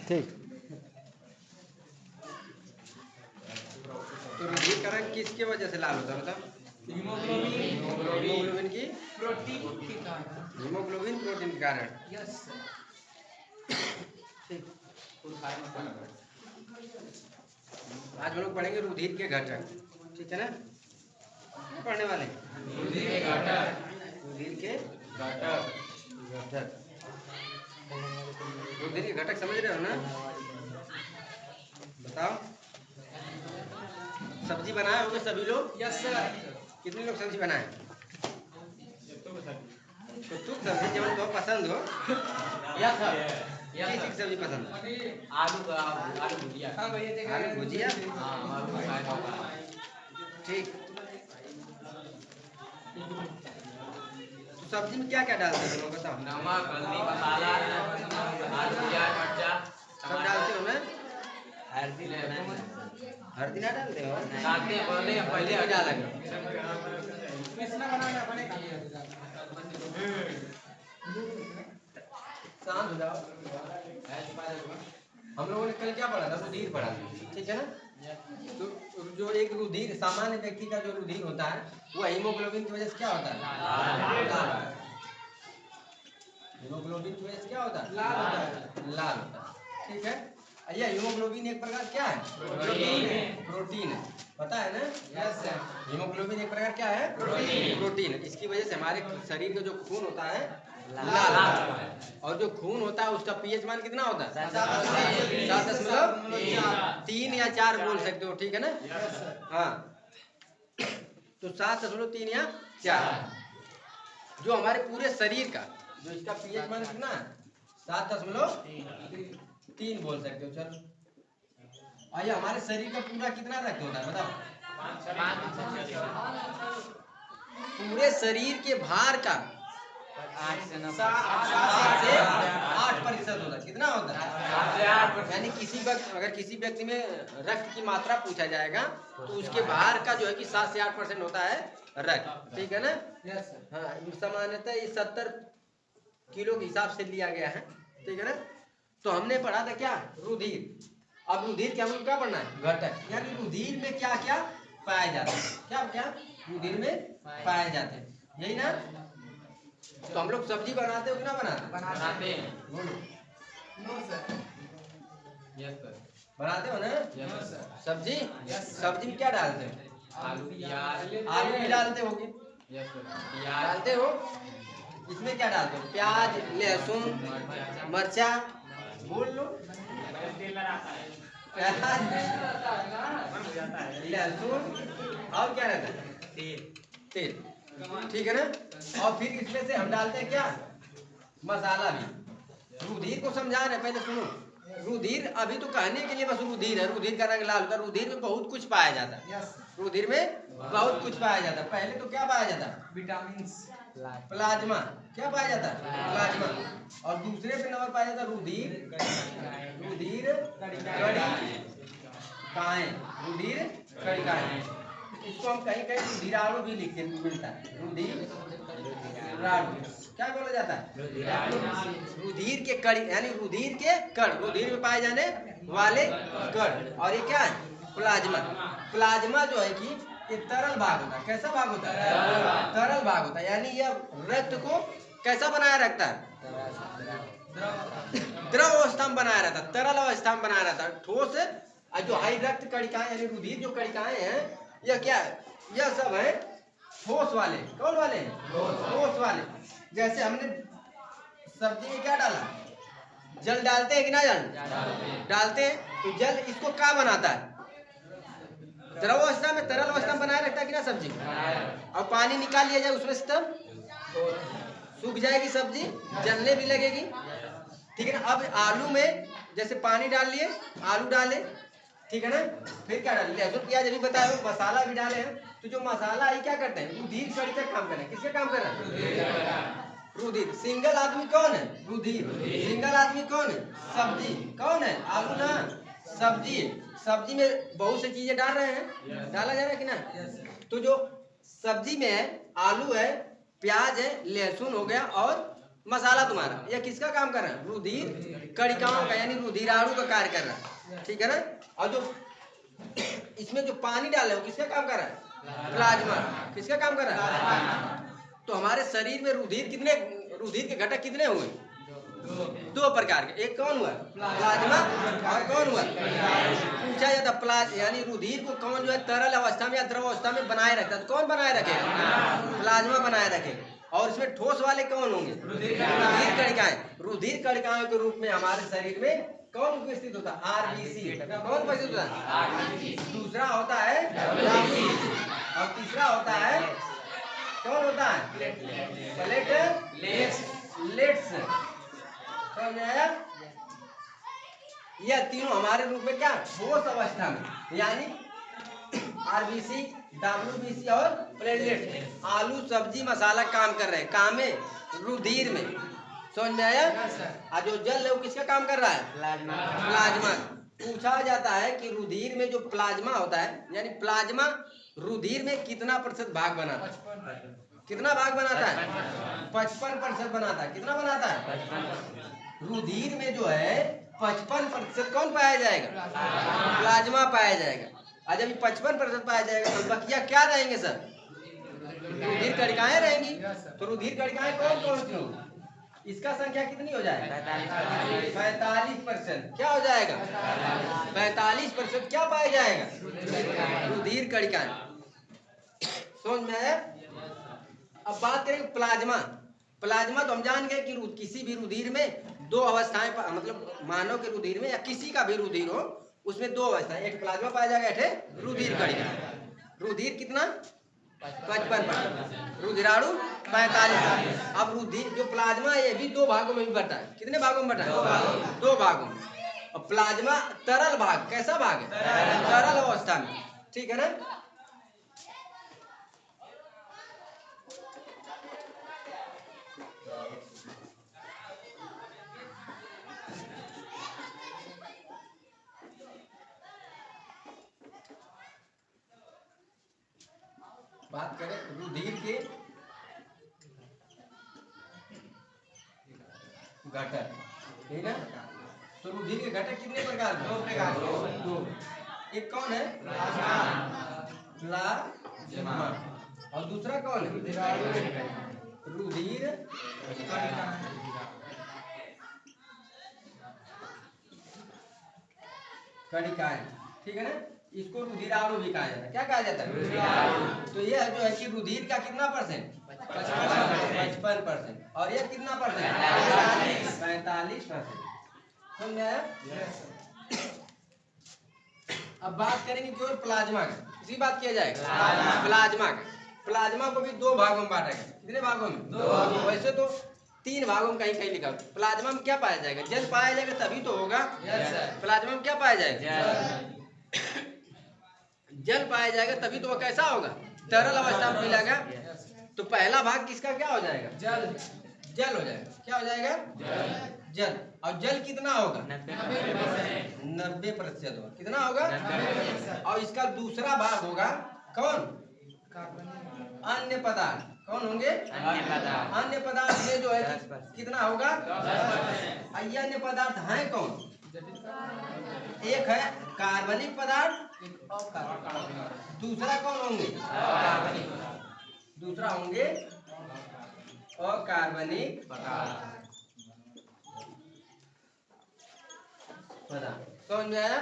ठीक। तो रुधिर का रंग किसके वजह से लाल होता है बताओ? हीमोग्लोबिन की प्रोटीन के कारण। हीमोग्लोबिन प्रोटीन के कारण। Yes sir. ठीक। आज हम लोग पढ़ेंगे रुधिर के घटक, ठीक है ना? पढ़ने वाले रुधिर के घटक। रुधिर के घटक। रुधिर के घटक समझ रहे हो ना? बताओ। सब्जी बनाए होगे सभी लोग? Yes sir. कितने लोग सब्जी बनाए? तो तुम सब्जी जब तो पसंद हो? Yes sir. किस चीज की सब्जी पसंद? आलू का, आलू भुजिया। हाँ भैया देखा। आलू भुजिया? हाँ आलू का फ्राई होगा। ठीक। तो सब्जी में क्या क्या डालते हो लोग बताओ? नमक, हल्दी, मसाला, आलू, प्याज, मिर्चा सब डालते हो ना? हल्दी हल्दी ना डालते हो? डालते हैं, पहले नहीं डाला करो। शांत हो जाओ। हम लोगों ने कल क्या पढ़ा था? रुधिर पढ़ा था, ठीक है ना? तो जो एक रुधिर सामान्य व्यक्ति का जो रुधिर होता है वो हीमोग्लोबिन की वजह से क्या होता है? लाल। हीमोग्लोबिन की वजह से क्या होता है? लाल होता है, ठीक है? यह हीमोग्लोबिन एक प्रकार क्या है? प्रोटीन है, पता है ना? Yes sir. हीमोग्लोबिन एक प्रकार क्या है? प्रोटीन है। इसकी वजह से हमारे शरीर का जो खून होता है लाल होता है। और जो खून होता है उसका पीएच मान कितना होता है? 7.3 या 4 बोल सकते हो, ठीक है ना? हाँ, तो 7.3 या 4 जो हमारे पूरे शरीर का जो इसका पीएच मान कितना है? 7.3 बोल सकते हो। चलो आइए, हमारे शरीर का पूरा कितना रक्त होता है बताओ? पूरे शरीर के भार का 8 से 9 7 से 8% होता है। कितना होता है? 7 से 8%। यानी किसी वक्त अगर किसी व्यक्ति में रक्त की मात्रा पूछा जाएगा तो उसके भार का जो है कि 7 से 8% होता है रक्त, ठीक है ना? Yes sir. हाँ, सामान्यतः ये 70 किलो के हिसाब से लिया गया है, ठीक है ना? तो हमने पढ़ा था क्या? रुधिर। अब रुधिर के हम लोग क्या पढ़ना है? घटक। यानी रुधिर में क्या क्या पाए जाते हैं? क्या क्या रुधिर में पाए जाते हैं, यही ना? तो हम लोग सब्जी बनाते हो कि ना बनाते हैं। बोलो। No sir. Yes sir. बनाते हो ना यस सर। सब्जी? सब्जी में क्या डालते हो? आलू, प्याज। आलू भी डालते होगे? Yes sir. प्याज डालते हो। इसमें क्या डालते हो? प्याज, लहसुन, मर्चा, बोल लो। प्याज, लहसुन और क्या रहता है? तेल, ठीक है ना? और फिर इसमें से हम डालते हैं क्या? मसाला भी। रुधिर को समझा रहे, पहले सुनो। रुधिर अभी तो कहने के लिए बस रुधिर है, रुधिर का रंग लाल होता है। रुधिर में बहुत कुछ पाया जाता है। रुधिर में बहुत कुछ पाया जाता है। पहले तो क्या पाया जाता है? Vitamin, plasma. क्या पाया जाता है? प्लाज्मा। और दूसरे पे नंबर पाया जाता है रुधिर कणिकाएं। रुधिर कणिकाएं, इसको हम कहीं कहीं रुधिराणु भी लिखते मिलता है। रुधिराणु क्या बोला जाता है? रुधिर के कण, यानी रुधिर के कण, रुधिर में पाए जाने वाले कण। और ये क्या है? प्लाज्मा। प्लाज्मा जो है कि ये तरल भाग होता है। कैसा भाग होता है? तरल भाग होता है। यानी यह रक्त को कैसा बनाए रखता है? द्रव अवस्था में बनाया रहता है, तरल अवस्था में बनाया रहता है। ठोस और जो हाई रक्त कणिकाएं यानी रुधिर जो कणिकाएं हैं, यह क्या है? यह सब है ठोस वाले। कौन वाले हैं? ठोस वाले। जैसे हमने सब्जी में क्या डाला? जल डालते हैं कि ना? जल डालते हैं। तो जल इसको क्या बनाता है? द्रव अवस्था में, तरल अवस्था में बनाए रखता है कि ना सब्जी? और पानी निकाल लिया जाए उसमें से तब सूख जाएगी सब्जी, जलने भी लगेगी, ठीक है ना? अब आलू में जैसे पानी डाल लिए, आलू डाले, ठीक है ना? फिर क्या डाले? लहसुन प्याज अभी बताया, मसाला भी डाले हैं। तो जो मसाला है क्या करते हैं? रुधिर कणिका काम कर रहे हैं। किसके काम कर रहे हैं? रुधिर। सिंगल आदमी कौन है? रुधिर। सिंगल आदमी कौन है? सब्जी। कौन है? आलू ना, सब्जी। सब्जी में बहुत सी चीजें डाल रहे हैं, डाला जा रहा है कि ना? तो जो सब्जी में है, आलू है, प्याज है, लहसुन हो गया और मसाला तुम्हारा, यह किसका काम कर रहा है? रुधिर कणिकाओं का, यानी रुधिराणु का कार्य कर रहा है, ठीक है ना। और जो इसमें जो पानी डाले वो किसका काम कर रहा है? प्लाज्मा। किसका काम कर रहा है? तो हमारे शरीर में रुधिर के घटक कितने हुए? दो प्रकार के। एक कौन हुआ? प्लाज्मा। और कौन हुआ? पूछा जाता यानी रुधिर को कौन जो है तरल अवस्था में या द्रव अवस्था में बनाए रखता है? तो कौन बनाए रखेगा? प्लाज्मा बनाए रखेगा। और इसमें ठोस वाले कौन होंगे? रुधिर कणिकाएं। रुधिर कणिकाओं के रूप में हमारे शरीर में कौन उपस्थित होता है? आरबीसी। कौन उपस्थित होता है? दूसरा होता है और तीसरा होता है कौन होता है? प्लेटलेट्स। समझ में आया? यह तीनों हमारे रूप में क्या? ठोस अवस्था में, यानी आरबीसी, डब्ल्यूबीसी और प्लेटलेट। आलू सब्जी मसाला काम कर रहे हैं, काम में रुधिर में। समझ में आया? और जो जल है वो किसका काम कर रहा है? प्लाज्मा। पूछा जाता है कि रुधिर में जो प्लाज्मा होता है, यानी प्लाज्मा रुधिर में कितना प्रतिशत भाग बनाता है? कितना भाग बनाता है? 55% बनाता है। कितना बनाता है? रुधिर में जो है 55% कौन पाया जाएगा? प्लाज्मा पाया जाएगा। और जब 55% पाया जाएगा तो बकिया क्या रहेंगे सर? रुधिर कणिकाएं रहेंगी। तो रुधिर कणिकाएं कौन कौन सी होंगी? इसका संख्या कितनी हो जाएगा? 45%। क्या हो जाएगा? 45% क्या पाया जाएगा? रुधिर कणिकाएं। समझ में आया? अब बात करें प्लाज्मा। प्लाज्मा तो हम जान गए कि किसी भी रुधिर में दो अवस्थाएं, मतलब मानव के रुधिर में या किसी का भी रुधिर हो उसमें दो अवस्थाएं, एक प्लाज्मा पाया जाएगा, एक रुधिर कणिका। रुधिर कितना? 55%। रुधिराणु 45%। अब रुधिर जो प्लाज्मा है ये भी दो भागों में भी बटा है। कितने भागों में बटा है? दो भागों में। और प्लाज्मा तरल भाग, कैसा भाग है? तरल अवस्था में, ठीक है ना। बात करें रुधिर के घटक, ठीक है। तो रुधिर के घटक कितने प्रकार के? दो प्रकार के। दो। एक कौन है? प्लाज्मा। और दूसरा कौन है? रुधिर कणिकाएं, ठीक है ना। इसको रुधिराणु भी कहा जाता है। क्या कहा जाता है? तो यह जो है कि रुधिर का कितना परसेंट? 55%। और यह कितना परसेंट? 45%। समझ में आया? अब बात करेंगे केवल प्लाज्मा का, इसी बात किया जाएगा प्लाज्मा का। प्लाज्मा को भी दो भागों में बांटा गया। कितने भागों में? दो। वैसे तो 3 भागों में कहीं कहीं लिखा। प्लाज्मा में क्या पाया जाएगा? जल पाया जाएगा तभी तो होगा। प्लाज्मा में क्या पाया जाएगा? जल पाया जाएगा तभी तो वह कैसा होगा? तरल अवस्था में मिलेगा। तो पहला भाग किसका क्या हो जाएगा? जल हो जाएगा। क्या हो जाएगा? जल। और जल कितना होगा? 90% होगा। कितना होगा? और इसका दूसरा भाग होगा कौन? अन्य पदार्थ। कौन होंगे? अन्य पदार्थ में जो है कितना होगा? ये अन्य पदार्थ हैं कौन? एक है कार्बनिक पदार्थ, दूसरा कौन होंगे? दूसरा होंगे अकार्बनिक पदार्थ। समझ में आया?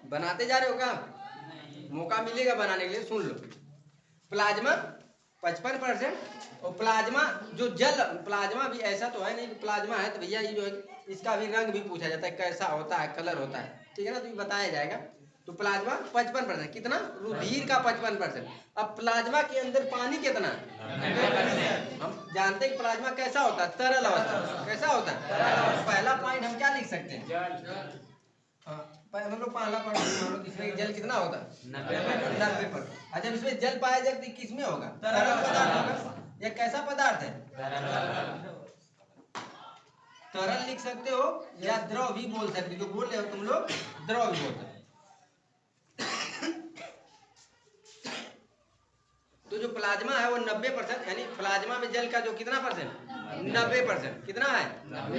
बनाते जा रहे हो क्या? मौका मिलेगा बनाने के लिए, सुन लो। प्लाज्मा 55% और प्लाज्मा जो जल, प्लाज्मा भी ऐसा तो है नहीं कि प्लाज्मा है तो भैया ये जो है इसका भी रंग भी पूछा जाता है, कैसा होता है, कलर होता है, ठीक है ना। तो ये बताया जाएगा। तो प्लाज्मा 55%। कितना? रुधिर का 55%। अब प्लाज्मा के अंदर पानी कितना? हम जानते हैं कि प्लाज्मा कैसा होता है? तरल अवस्था। कैसा होता है? पहला पॉइंट हम क्या लिख सकते हैं? हम लोग पहला पॉइंट इसमें जल कितना होता है? 90%। अच्छा, इसमें जल पाया जाए तो किस में होगा? तरल पदार्थ होगा। यह कैसा पदार्थ है? तरल लिख सकते हो या द्रव भी बोल सकते हो। जो बोल रहे हो तुम लोग द्रव भी बोल सकते हो। तो जो प्लाज्मा है वो 90%, यानी प्लाज्मा में जल का जो कितना परसेंट, 90%, कितना है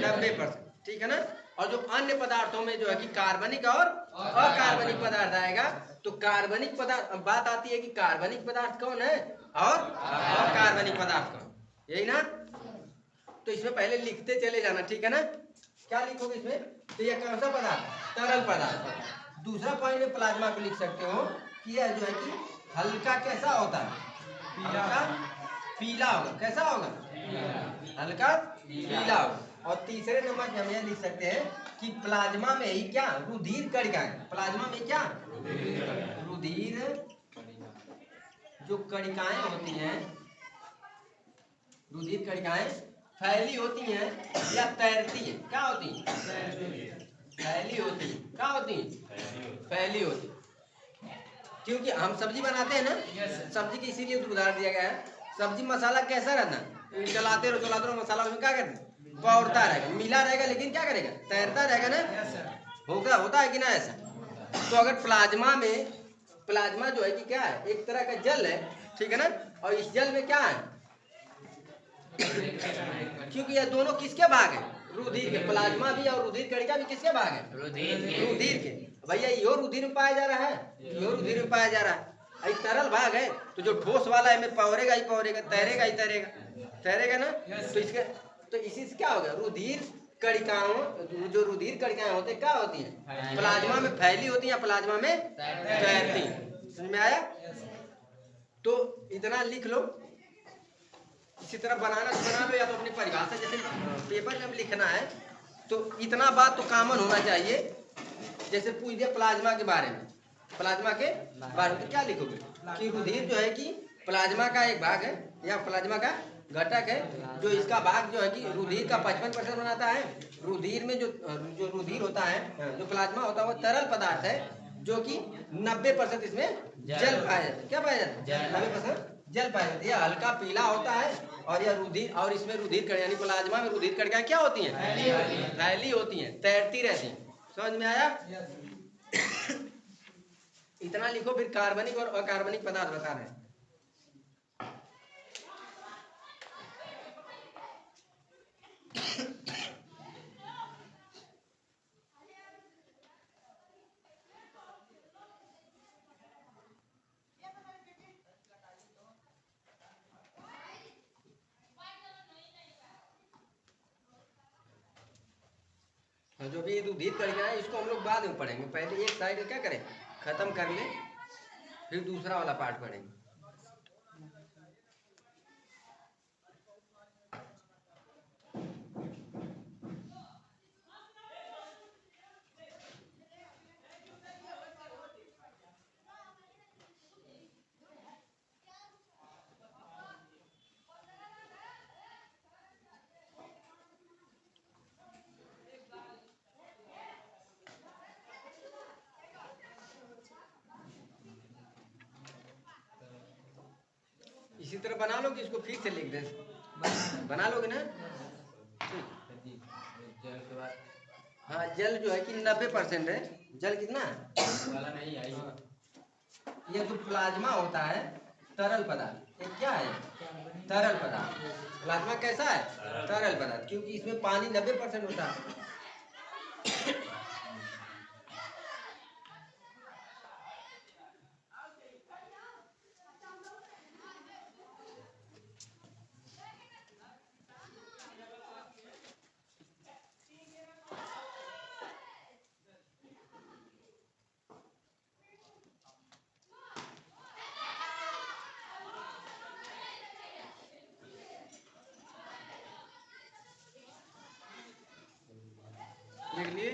90%, ठीक है ना। और जो अन्य पदार्थों में जो है कि कार्बनिक और अकार्बनिक पदार्थ आएगा। तो कार्बनिक पदार्थ, बात आती है कि कार्बनिक पदार्थ कौन है और अकार्बनिक पदार्थ कौन, यही ना। तो इसमें पहले लिखते चले जाना, ठीक है ना। क्या लिखोगे इसमें, तो ये कौन सा पदार्थ, तरल पदार्थ। दूसरा पॉइंट में प्लाज्मा को लिख सकते हो कि यह जो है कि हल्का कैसा होता है, हल्का पीला होगा, कैसा होगा, हल्का पीला होगा। और तीसरे नंबर पे हम यह लिख सकते हैं कि प्लाज्मा में ही क्या, रुधिर कणिकाएं, प्लाज्मा में क्या, रुधिर जो कणिकाएं होती हैं, रुधिर कणिकाएं फैली होती हैं या तैरती है, क्या होती है, फैली होती है, क्या होती है, फैली होती है। क्योंकि हम सब्जी बनाते हैं ना, सब्जी की इसीलिए उदाहरण दिया गया है। सब्जी मसाला कैसा रहना, चलाते रहो मसाला उसमें क्या करते, पौड़ता रहेगा, मिला रहेगा, लेकिन क्या करेगा, तैरता रहेगा ना, होगा, होता है कि ना ऐसा। तो अगर प्लाज्मा में, प्लाज्मा जो है कि क्या है, एक तरह का जल है, ठीक है ना। और इस जल में क्या है, क्योंकि ये दोनों किसके भाग है, रुधिर के, प्लाज्मा भी और रुधिर कणिका भी किसके भाग है, रुधिर के। भैया यो रुधिर में पाया जा रहा है, यो रुधिर में पाया जा रहा है। ये तरल भाग है, तो जो ठोस वाला है में पौरेगा ही पौरेगा, तैरेगा ही तैरेगा, तैरेगा ना। तो इसके, तो इसी से क्या होगा, रुधिर कणिकाओं, जो रुधिर कणिकाएं होते क्या होती हैं, प्लाज्मा में फैली होती हैं, प्लाज्मा में तैरती, समझ में आया। तो इतना लिख लो, इसी तरह बनाना तो बना लो, या तो अपनी परिभाषा जैसे पेपर में लिखना है। तो इतना बात तो कॉमन होना चाहिए। जैसे पूछ दिया प्लाज्मा के बारे में, प्लाज्मा के बारे में तो क्या लिखोगे कि रुधिर जो है कि प्लाज्मा का एक भाग है या प्लाज्मा का घटक है। जो इसका भाग जो है कि रुधिर का 55% बनाता है। रुधिर में जो रुधिर होता है, जो प्लाज्मा होता है, वो तरल पदार्थ है, जो कि 90% इसमें जल पाया जाता है। क्या पाया जाता है, 90% जल पाया जाता है। यह हल्का पीला होता है, और यह रुधिर, और इसमें रुधिर कण, यानी प्लाज्मा में रुधिर कणिकाएं क्या होती हैं, फैली होती हैं, तैरती रहती हैं। समझ में आया। इतना लिखो, फिर कार्बनिक और अकार्बनिक पदार्थ बता रहे हैं। जो भी रुधिर कणिका है, इसको हम लोग बाद में पढ़ेंगे। पहले एक साइड क्या करें, खत्म कर ले, फिर दूसरा वाला पार्ट पढ़ेंगे। इसी तरह बना लो कि इसको फिर से लिख दे, बना लोगे ना। जल के बाद हाँ, जल जो है कि 90% है। जल कितना है, वाला नहीं आई। ये जो प्लाज्मा होता है तरल पदार्थ, ये क्या है, तरल पदार्थ। प्लाज्मा कैसा है, तरल पदार्थ, क्योंकि इसमें पानी 90% होता है। लिख लिए।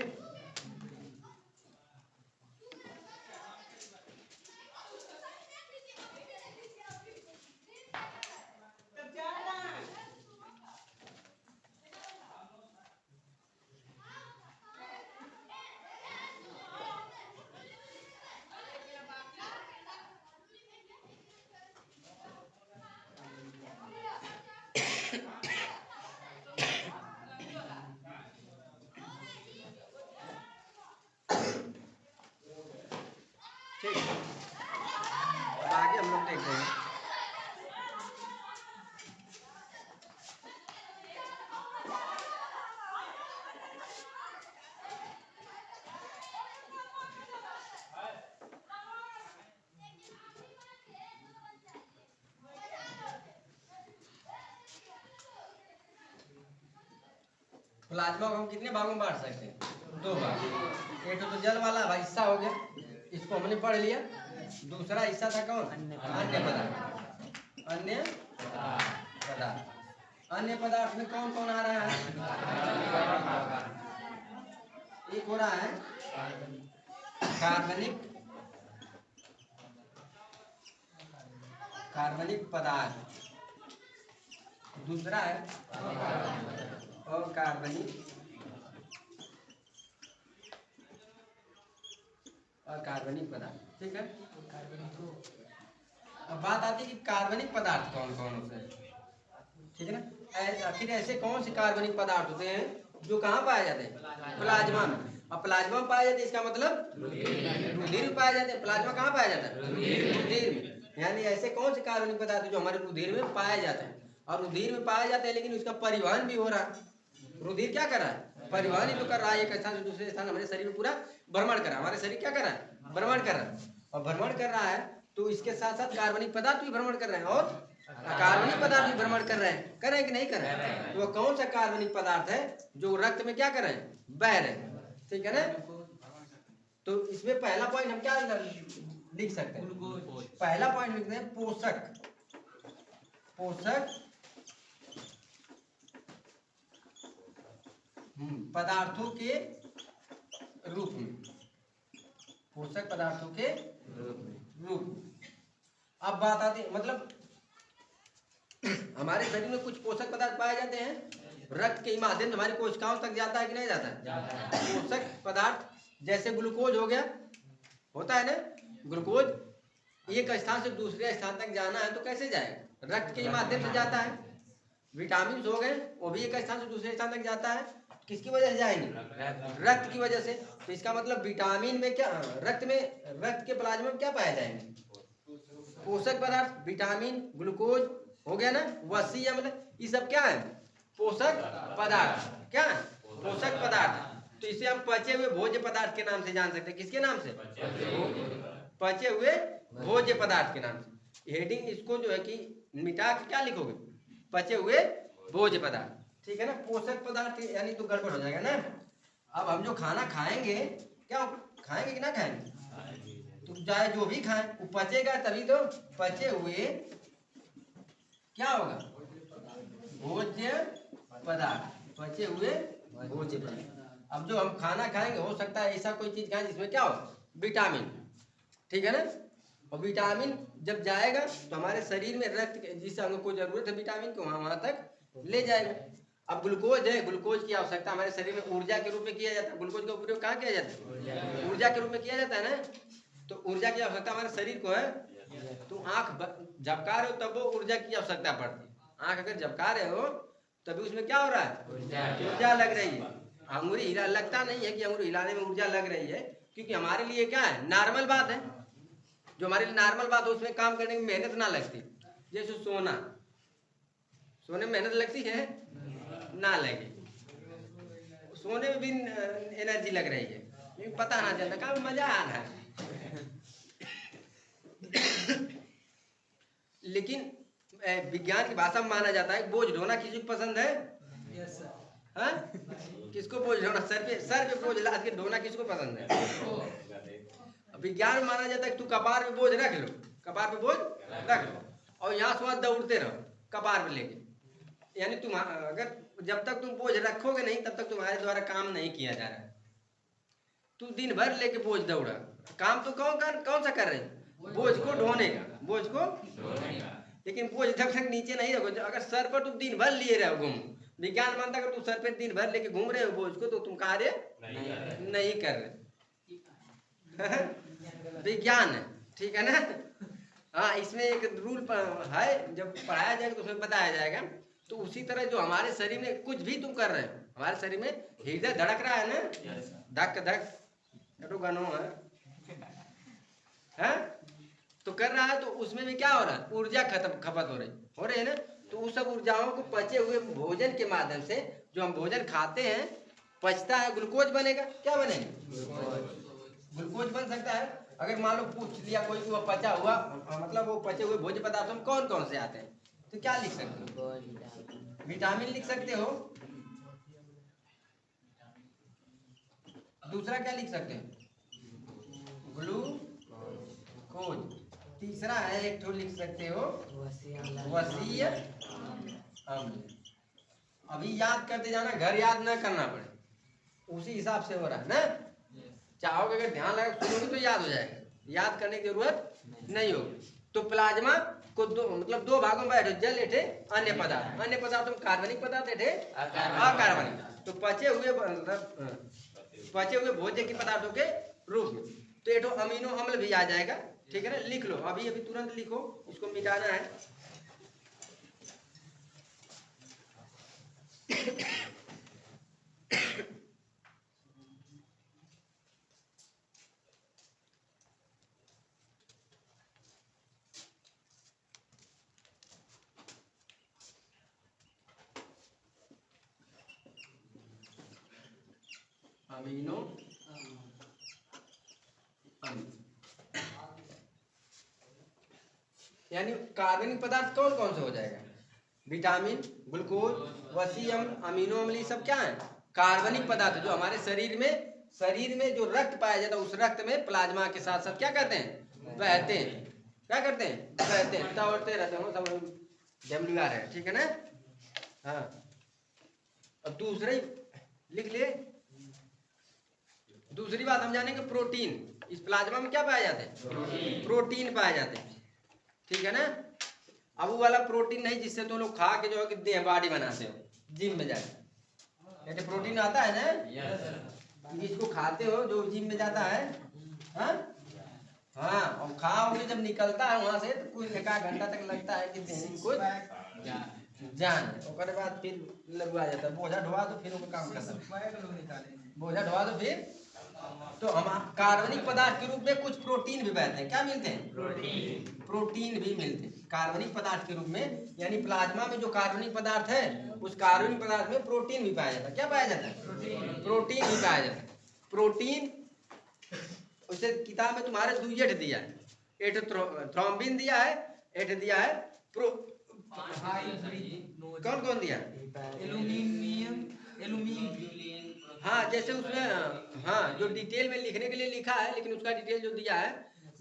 प्लाज्मा को हम कितने भागों में बांट सकते हैं? 2 भाग। एक तो जल वाला भाई हिस्सा हो गया, इसको हमने पढ़ लिया। दूसरा हिस्सा था कौन? अन्य पदार्थ। अन्य पदार्थ। अन्य पदार्थ में कौन कौन आ रहा है? एक हो रहा है कार्बनिक पदार्थ, दूसरा है अकार्बनिक पदार्थ। ठीक है। अब बात आती है कि कार्बनिक पदार्थ कौन कौन होते हैं। ठीक है ना। आखिर ऐसे कौन से कार्बनिक पदार्थ होते हैं जो कहाँ पाए जाते हैं? प्लाज्मा में। अब प्लाज्मा में पाए जाते हैं, इसका मतलब रुधिर में पाए जाते हैं। प्लाज्मा कहाँ पाया जाता है? रुधिर में। यानी ऐसे कौन से कार्बनिक पदार्थ जो हमारे रुधिर में पाए जाते हैं, और रुधिर में पाए जाते हैं लेकिन उसका परिवहन भी हो रहा है। रुधिर क्या कर रहा है? परिवहन ही तो कर रहा है। एक स्थान से दूसरे स्थान हमारे शरीर में पूरा भ्रमण कर रहा है। हमारे शरीर क्या कर रहा है? भ्रमण कर रहा है। और भ्रमण कर रहा है तो इसके साथ साथ कार्बनिक पदार्थ भी भ्रमण कर रहे हैं और अकार्बनिक पदार्थ भी भ्रमण कर रहे हैं। कर रहे हैं कि नहीं कर रहे हैं? तो वो कौन सा कार्बनिक पदार्थ है जो रक्त में क्या कर रहे हैं? बह रहे हैं। ठीक है ना। तो इसमें पहला पॉइंट हम क्या लिख सकते हैं? पहला पॉइंट लिखते हैं पोषक पदार्थों के रूप में। पोषक पदार्थों के रूप में। अब बात आती है, मतलब हमारे शरीर में कुछ पोषक पदार्थ पाए जाते हैं, रक्त के माध्यम से हमारी कोशिकाओं तक जाता है कि नहीं जाता है? पोषक पदार्थ जैसे ग्लूकोज हो गया, होता है ना। ग्लूकोज एक स्थान से दूसरे स्थान तक जाना है तो कैसे जाएगा? रक्त के माध्यम से जाता है। विटामिन हो गए, वो भी एक स्थान से दूसरे स्थान तक जाता है। किसकी वजह से जाएंगे? रक्त की वजह से। तो इसका मतलब विटामिन में क्या, रक्त के प्लाज्मा में क्या पाए जाएंगे? पोषक पदार्थ। विटामिन, ग्लूकोज हो गया ना, वसी है, मतलब ये सब क्या है? पोषक पदार्थ। क्या है? पोषक पदार्थ। तो इसे हम पचे हुए भोज्य पदार्थ के नाम से जान सकते हैं। किसके नाम से? पचे हुए भोज्य पदार्थ के नाम से। हेडिंग इसको जो है कि मिटा के क्या लिखोगे? पचे हुए भोज्य पदार्थ। ठीक है ना। पोषक पदार्थ यानी तो गड़बड़ हो जाएगा ना। अब हम जो खाना खाएंगे, क्या खाएंगे कि ना खाएंगे? तो चाहे जो भी खाएं वो पचेगा तभी तो। पचे हुए क्या होगा? भोज्य पदार्थ। पचे हुए भोज्य पदार्थ। अब जो हम खाना खाएंगे, हो सकता है ऐसा कोई चीज खाएं जिसमें क्या हो? विटामिन। ठीक है ना। और विटामिन जब जाएगा तो हमारे शरीर में रक्त, जिस अंग को जरूरत है विटामिन को, वहां तक ले जाएगा। अब ग्लूकोज है, ग्लूकोज की आवश्यकता हमारे शरीर में ऊर्जा के रूप में किया जाता है। ग्लूकोज का उपयोग कहाँ किया जाता है? ऊर्जा के रूप में किया जाता है ना। तो ऊर्जा की आवश्यकता हमारे शरीर को है। तो आंख झपका रहे हो तब वो ऊर्जा की आवश्यकता पड़ती है। आंख अगर झपका रहे हो तभी उसमें क्या हो रहा है? ऊर्जा लग रही है। अंगूरी हिला, लगता नहीं है कि अंगूरी हिलाने में ऊर्जा लग रही है, क्योंकि हमारे लिए क्या है? नॉर्मल बात है। जो हमारे लिए नॉर्मल बात है उसमें काम करने में मेहनत ना लगती। जैसे सोने में मेहनत लगती है ना लगे, सोने में भी एनर्जी लग रही है, लेकिन पता ना चलता, काफी मजा आ रहा है। लेकिन विज्ञान की भाषा में माना जाता है बोझ ढोना किसी को पसंद है? हाँ? किसको बोझ ढोना? सर पे बोझ लाद के ढोना किसको पसंद है? विज्ञान में माना जाता है कि तू कपार पे बोझ रख लो, कपार पे बोझ रख लो और यहाँ से वहां दौड़ते रहो कपार पे लेके। यानी तुम अगर जब तक तुम बोझ रखोगे नहीं तब तक तुम्हारे द्वारा काम नहीं किया जा रहा है। तू दिन भर लेके बोझ दौड़ा, काम तो कौन सा कर रहे हैं? बोझ को ढोने का, बोझ को ढोने का। लेकिन बोझ जब तक नीचे नहीं रखो, अगर सर पर तुम दिन भर लिए रहो घूम, विज्ञान मानता है अगर तुम सर पर दिन भर लेके घूम रहे हो बोझ को तो तुम कार्य नहीं कर रहे। विज्ञान है, ठीक है ना। हाँ, इसमें एक रूल है, जब पढ़ाया जाएगा तो उसमें बताया जाएगा। तो उसी तरह जो हमारे शरीर में कुछ भी तुम कर रहे हो, हमारे शरीर में हृदय धड़क रहा है ना, धक धक गनो है तो कर रहा है, तो उसमें भी क्या हो रहा है? ऊर्जा खपत हो रही है ना। तो उस सब ऊर्जाओं को पचे हुए भोजन के माध्यम से, जो हम भोजन खाते हैं पचता है, ग्लूकोज बनेगा। क्या बनेगा? ग्लूकोज बन सकता है। अगर मान लो पूछ लिया कोई कि वो पचा हुआ, मतलब वो पचे हुए भोज्य पदार्थों में कौन कौन से आते हैं, तो क्या लिख सकते हो? विटामिन लिख सकते हो, दूसरा क्या लिख सकते हैं? ग्लूकोज। तीसरा है एक ठो लिख सकते हो वसीय अम्ल। अभी याद करते जाना, घर याद ना करना पड़े, उसी हिसाब से हो रहा है ना। चाहोगे अगर ध्यान लगा सुनोगे तो याद हो जाएगा, याद करने की जरूरत नहीं होगी। तो प्लाज्मा को दो मतलब दो भागों में बांटे, जल एठे अन्य पदार्थ। अन्य पदार्थों में कार्बनिक पदार्थ एठे अकार्बनिक। तो पचे हुए भोज्य के पदार्थों के रूप में तो एठो अमीनो अम्ल भी आ जाएगा। ठीक है ना, लिख लो अभी अभी तुरंत लिखो, इसको मिटाना है। अमीनो अम्ल यानी कार्बनिक पदार्थ कौन कौन से हो जाएगा? विटामिन, ग्लूकोज, वसीय अम्ल, अमीनो अम्ल, ये सब क्या है? कार्बनिक पदार्थ जो हमारे शरीर में जो रक्त पाया जाता है उस रक्त में प्लाज्मा के साथ साथ क्या करते हैं? बहते हैं। क्या करते हैं? बहते हैं, दौड़ते रहते हैं, सब WR है। ठीक है ना। हाँ, अब दूसरे लिख लिए। दूसरी बात हम जानेंगे प्रोटीन। इस प्लाज्मा में क्या पाया जाते हैं? प्रोटीन पाए जाते हैं। ठीक है ना। अब वो वाला प्रोटीन नहीं जिससे तुम लोग खा के जो है कि बॉडी बनाते हो जिम में जाके, ये प्रोटीन आता है ना। इसको खाते हो जो जिम में जाता है। हाँ हाँ, और खाओगे जब निकलता है वहां से तो कुछ एक घंटा तक लगता है कि देने कुछ जान, और बाद फिर लगवा जाता है। बोझा ढोआ तो फिर वो काम खत्म, बोझा ढोआ तो फिर। तो हम कार्बनिक पदार्थ के रूप में कुछ प्रोटीन भी बहते हैं। क्या मिलते हैं? प्रोटीन भी मिलते हैं कार्बनिक पदार्थ के रूप में। यानी प्लाज्मा में जो कार्बनिक पदार्थ है उस कार्बनिक पदार्थ में प्रोटीन भी पाया जाता है। क्या पाया जाता है? प्रोटीन भी पाया जाता है। प्रोटीन उसे किताब में तुम्हारे दुइयठ दिया है, एक थ्रोम्बिन दिया है, एक दिया है कौन कौन दिया? हाँ, जैसे उसमें हाँ जो डिटेल में लिखने के लिए लिखा है, लेकिन उसका डिटेल जो दिया है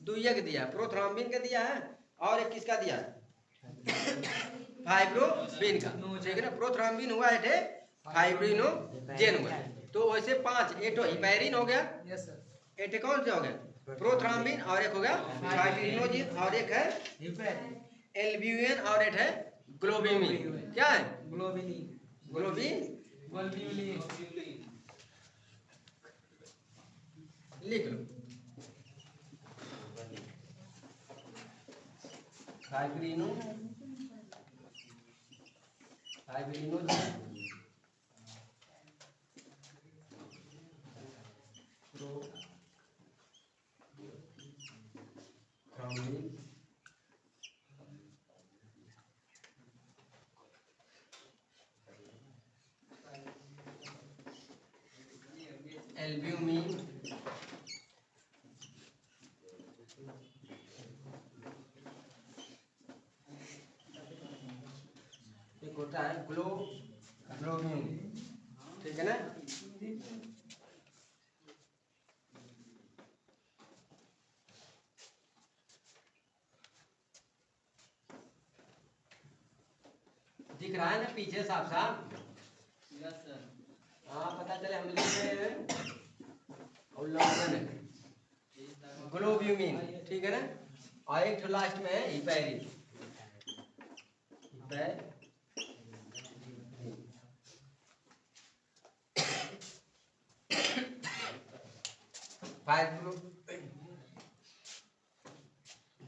दुइयक दिया है, प्रोथ्रोम्बिन का दिया है और एक किसका दिया? फाइब्रोबिन का। ठीक है ना। प्रोथ्रोम्बिन हुआ है फाइब्रिनोजेन हुआ। तो वैसे 5, एक तो हिपैरिन हो गया, एक कौन से हो गया? प्रोथ्रोम्बिन, और एक हो गया फाइब्रिनोजेन, और एक है एल्ब्यूमिन, और एक है ग्लोबिन। क्या है? ग्लोबिन। लिख लो फाइब्रिनोजेन। एल्ब्यूमिन, एक होता है ग्लोबिन। ठीक है ना। दिख रहा है ना पीछे साफ साफ? हाँ, पता चले हम लिख रहे हैं और ग्लोब्यूमिन। ठीक है ना। और एक लास्ट में है हिपैरिन।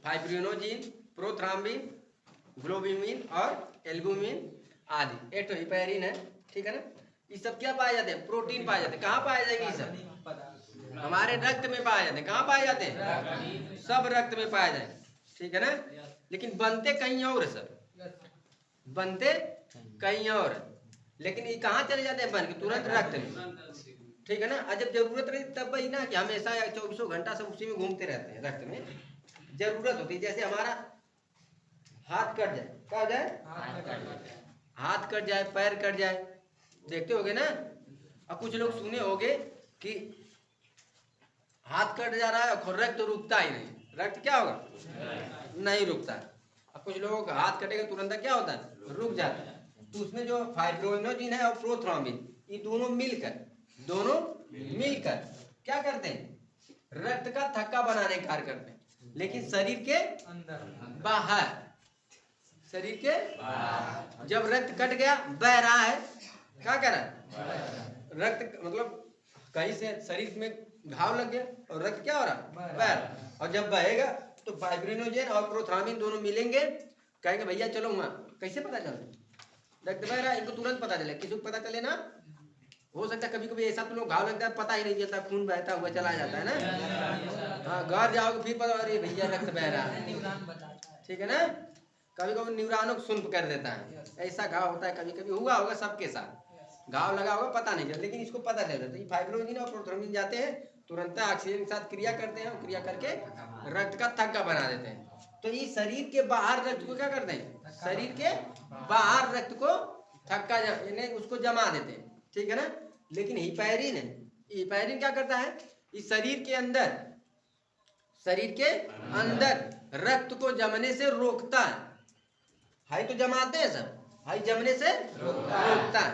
फाइब्रिनोजेन, प्रोथ्रोम्बिन, ग्लोब्यूमिन और एल्ब्यूमिन आदि। एक तो हिपैरिन है। ठीक है ना। ये सब क्या पाए जाते हैं? प्रोटीन पाए जाते हैं। कहाँ पाए जाएंगे? ये सब हमारे रक्त में पाए जाते हैं। कहाँ पाए जाते हैं? सब रक्त में पाए जाते हैं। ठीक है ना। लेकिन बनते कहीं और है, सब बनते कहीं और, लेकिन ये कहाँ चले जाते हैं? बन के तुरंत रक्त में। ठीक है ना। और जब जरूरत रही तब वही ना कि हमेशा 24 घंटा सब उसी में घूमते रहते हैं। रक्त में जरूरत होती है। जैसे हमारा हाथ कट जाए, क्या हो जाए? हाथ कट जाए, पैर कट जाए, देखते होगे ना। और कुछ लोग सुने होगे कि हाथ कट जा रहा है और रक्त तो रुकता ही नहीं, रक्त क्या होगा, नहीं रुकता। अब कुछ लोगों का हाथ कटेगा तुरंत क्या होता है, रुक जाता है। तो उसमें जो फाइब्रोइनोजिन है और प्रोथ्रोम्बिन, ये दोनों मिलकर क्या करते हैं, रक्त का थक्का बनाने का कार्य करते हैं, लेकिन शरीर के बाहर, शरीर के जब रक्त कट गया बह रहा है, क्या कर रहा है, रक्त मतलब कहीं से शरीर में घाव लग गया और रक्त क्या हो रहा है, बह रहा है। और जब बहेगा तो फाइब्रिनोजेन और प्रोथ्रामिन दोनों मिलेंगे, कहेंगे भैया चलो वहाँ, कैसे पता चलता रक्त बह रहा है, इनको तुरंत पता चले, किसी को पता चले ना, हो सकता है कभी कभी ऐसा तो लोग घाव लगता है पता ही नहीं चलता, खून बहता हुआ चला जाता है ना, हाँ घर जाओगे फिर पता, अरे भैया रक्त बह रहा है, ठीक है ना। कभी कभी न्यूरॉनों को सुन्न कर देता है, ऐसा घाव होता है, कभी कभी हुआ होगा सबके साथ, घाव लगा होगा पता नहीं चलता, लेकिन इसको पता चल जाता है। फाइब्रोजिन और प्रोथ्रोम्बिन जाते हैं तुरंत ऑक्सीजन के साथ क्रिया करते हैं, क्रिया करके रक्त का थक्का बना देते हैं। तो ये शरीर के बाहर रक्त को क्या करते हैं, शरीर के बाहर रक्त को थक्का यानी उसको जमा देते हैं, ठीक है ना। लेकिन हिपैरिन क्या करता है, इस शरीर के अंदर रक्त को जमने से रोकता है। हाई तो जमाते हैं सब, हाई जमने से रोकता है।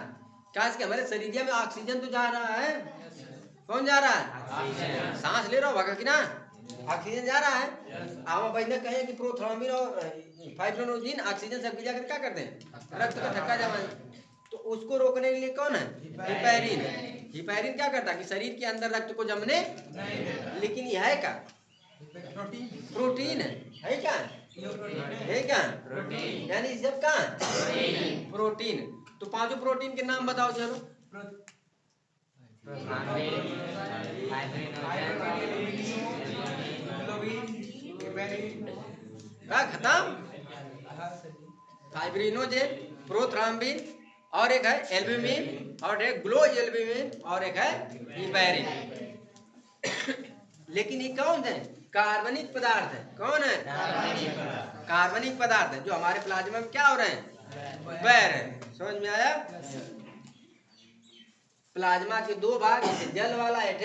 क्या इसके हमारे शरीर में ऑक्सीजन तो जा रहा है, कौन जा रहा है, सांस ले रहा होगा कि ना, ऑक्सीजन जा रहा है। आमा भाई ने कहे कि प्रोथ्रोम्बिन और फाइब्रिनोजिन ऑक्सीजन सब जाकर क्या करते हैं, रक्त का थक्का जमा, तो उसको रोकने के लिए कौन है, हिपैरिन। हिपैरिन क्या करता है कि शरीर के अंदर रक्त को जमने, लेकिन यह है क्या, प्रोटीन है क्या, यानी सब कहाँ प्रोटीन। तो पांचों प्रोटीन के नाम बताओ चलो, खत्म, फाइब्रिनोजेन, प्रोथ्रोम्बिन, और एक है एल्ब्यूमिन, और एक ग्लोएल्ब्यूमिन, और एक है हिपैरिन। लेकिन ये कौन है, कार्बनिक पदार्थ है, कौन है, कार्बनिक पदार्थ है, जो हमारे प्लाज्मा में क्या हो रहे हैं, बह रहे हैं। समझ में आया। प्लाज्मा के दो भाग, जल वाला एक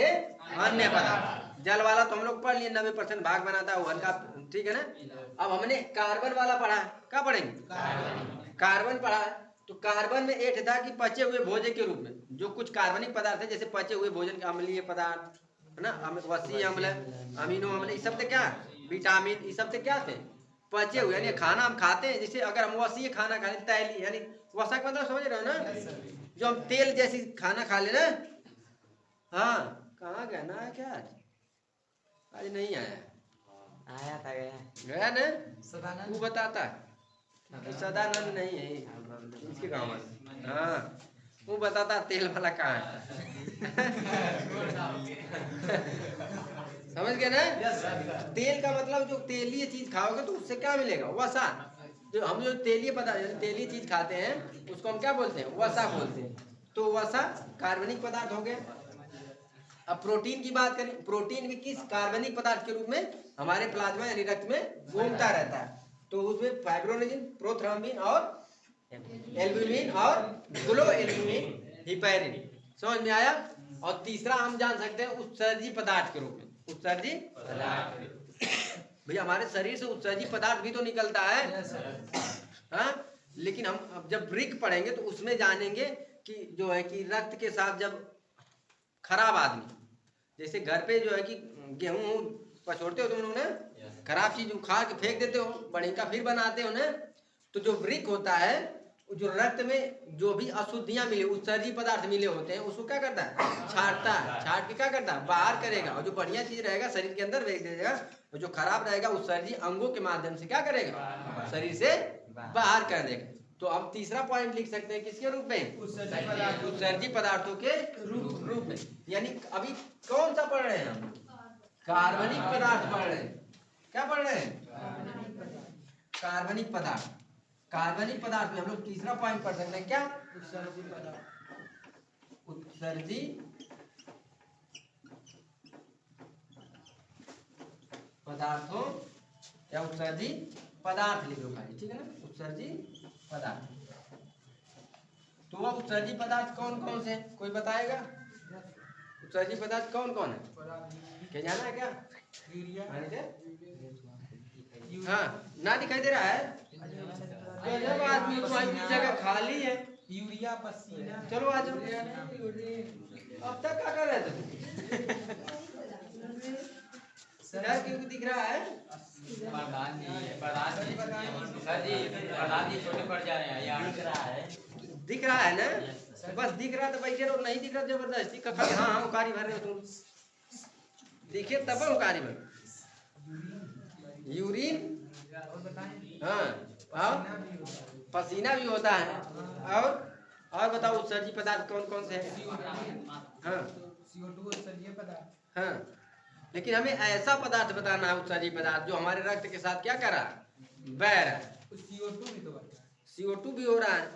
अन्य पदार्थ। जल वाला तो हम लोग पढ़ लिए, 90% भाग बनाता है वो हल्का, ठीक है ना। अब हमने कार्बन वाला पढ़ा, क्या पढ़ेंगे, कार्बन पढ़ा है। तो कार्बन में एक था कि पचे हुए भोजन के रूप में जो कुछ कार्बनिक पदार्थ है, जैसे पचे हुए भोजन के अम्लीय पदार्थ है ना, वसी अम्ल, अमीनो अम्ल, ये सब थे क्या, विटामिन, ये सब थे क्या थे, पचे हुए, यानी खाना हम खाते हैं। जैसे अगर हम वसी खाना खा लें, तैली यानी वसा का मतलब समझ रहे हो ना, जो हम तेल जैसी खाना खा ले ना। हाँ कहाँ गया ना, क्या आज नहीं आया, आया था, गया ना, तू बताता सदानंद नहीं है इसके गाँव में, हाँ वो बताता तेल वाला कहाँ है। समझ गए ना। तेल का मतलब जो तेलीय चीज खाओगे तो उससे क्या मिलेगा, वसा। जो हम जो तेलीय पदार्थ, तेलीय चीज खाते हैं उसको हम क्या बोलते हैं, वसा बोलते हैं। तो वसा कार्बनिक पदार्थ हो गया। अब प्रोटीन की बात करें, प्रोटीन भी किस कार्बनिक पदार्थ के रूप में हमारे प्लाज्मा यानी रक्त में घूमता रहता है। तो उसमें फाइब्रोनोजिन, प्रोथ्रोम्बिन और एल्ब्यूमिन और ग्लोएल्ब्यूमिन, हिपैरिन। समझ में आया। और तीसरा हम जान सकते हैं उत्सर्जी पदार्थ के रूप में, उत्सर्जी भैया हमारे शरीर से उत्सर्जी पदार्थ भी तो निकलता है, हाँ। लेकिन हम अब जब ब्रिक पढ़ेंगे तो उसमें जानेंगे कि जो है कि रक्त के साथ जब खराब आदमी, जैसे घर पे जो है कि गेहूं पछोड़ते हो तुम लोग ना, खराब चीज खा के फेंक देते हो, बड़ी का फिर बनाते हो ना, तो जो ब्रिक होता है, जो रक्त में जो भी अशुद्धियां मिले, उत्सर्जी पदार्थ मिले होते हैं, उसको क्या करता है, छाटता है, छाट के क्या करता है, बाहर करेगा। और जो बढ़िया चीज रहेगा शरीर के अंदर भेज देगा, और जो खराब रहेगा उत्सर्जी अंगों के माध्यम से क्या करेगा, शरीर से बाहर कर देगा। तो अब तीसरा पॉइंट लिख सकते हैं किसके रूप में, उत्सर्जी पदार्थों के रूप में। यानी अभी कौन सा पढ़ रहे हैं हम, कार्बनिक पदार्थ पढ़ रहे हैं। क्या पढ़ रहे हैं, कार्बनिक पदार्थ। कार्बनिक पदार्थ में हम लोग तीसरा पॉइंट पढ़ सकते हैं क्या, उत्सर्जी पदार्थों या उत्सर्जी पदार्थ लिख लो भाई, ठीक है ना, उत्सर्जी पदार्थ। तो वो उत्सर्जी पदार्थ कौन कौन से, कोई बताएगा। उत्सर्जी पदार्थ कौन कौन है? क्या जाना है क्या? हाँ, ना दिखाई दे रहा है? जब आदमी की जगह खाली है। यूरिया, पसीना। चलो आ जाओ। अब तक क्या कर रहे थे? सर क्यों दिख रहा है? प्रधान जी सर जी, प्रधान जी छोटे पड़ जा रहे हैं, यहाँ दिख रहा है। दिख रहा है ना? बस दिख रहा तो बैठे रहो, नहीं दिख रहा जबरदस्ती का खाली हाँ हाँ उकारी भर रहे हो तुम। दिखे तब उकारी भर। यूरिन, हाँ, और पसीना भी होता है। और बताओ उत्सर्जी पदार्थ कौन कौन से हैं? हाँ CO2 उत्सर्जीय पदार्थ। हाँ, लेकिन हमें ऐसा पदार्थ बताना है उत्सर्जी पदार्थ जो हमारे रक्त के साथ क्या कर रहा है? बह रहा है। CO2 भी तो बता। CO2 भी हो रहा है।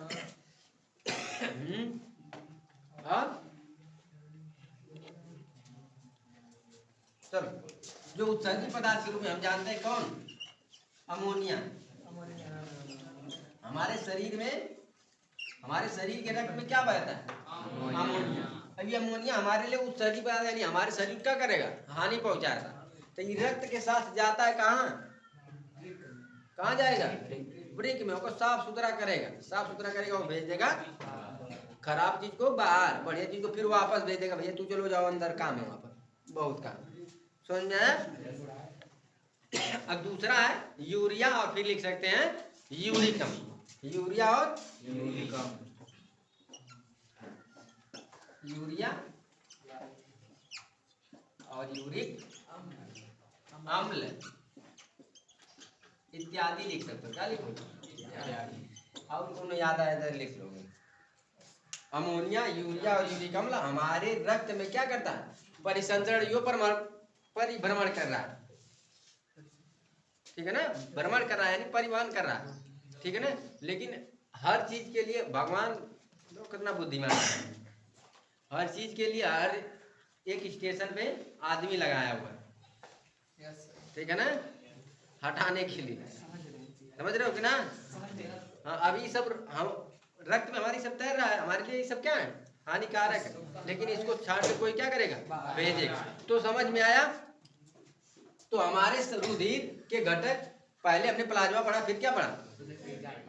और चलो, जो उत्सर्जी पदार्थ के रूप में हम जानते हैं कौन? अमोनिया। हमारे शरीर के रक्त में क्या बहता है? अमोनिया। अब ये अमोनिया हमारे लिए उत्सर्जी पदार्थ यानी हमारे शरीर क्या करेगा? हानि पहुंचाएगा। तो ये रक्त के साथ जाता है कहाँ? कहाँ जाएगा? ब्रेक में उसको साफ सुथरा करेगा, वो भेज देगा खराब चीज को बाहर, बढ़िया चीज को फिर वापस भेज देगा। भैया तू चलो जाओ अंदर, काम है वहां पर, बहुत काम। समझ में आया? अब दूसरा है यूरिया, और फिर लिख सकते हैं यूरिकम। यूरिया और यूरिकम। यूरिया और यूरिक अम्ल इत्यादि लिख सकते हो। क्या लिखो? और उन्हें याद आया इधर लिख लोगे। अमोनिया, यूरिया और यूरिक अम्ल हमारे रक्त में क्या करता है? परिसंचरण यो परिभ्रमण कर रहा है। ठीक है ना? भ्रमण कर रहा है यानी परिवहन कर रहा है। ठीक है ना? लेकिन हर चीज के लिए भगवान कितना बुद्धिमान है। हर चीज के लिए हर एक स्टेशन पे आदमी लगाया हुआ है। ठीक है ना? हटाने के लिए। समझ रहे हो कि ना? हाँ, अभी सब हम रक्त में हमारी सब तैर रहा है, हमारे लिए ये सब क्या है? हानिकारक है, लेकिन इसको छाड़ के कोई क्या करेगा? भेजेगा। तो समझ में आया? तो हमारे रुधिर के घटक पहले हमने प्लाज्मा पढ़ा, फिर क्या पढ़ा?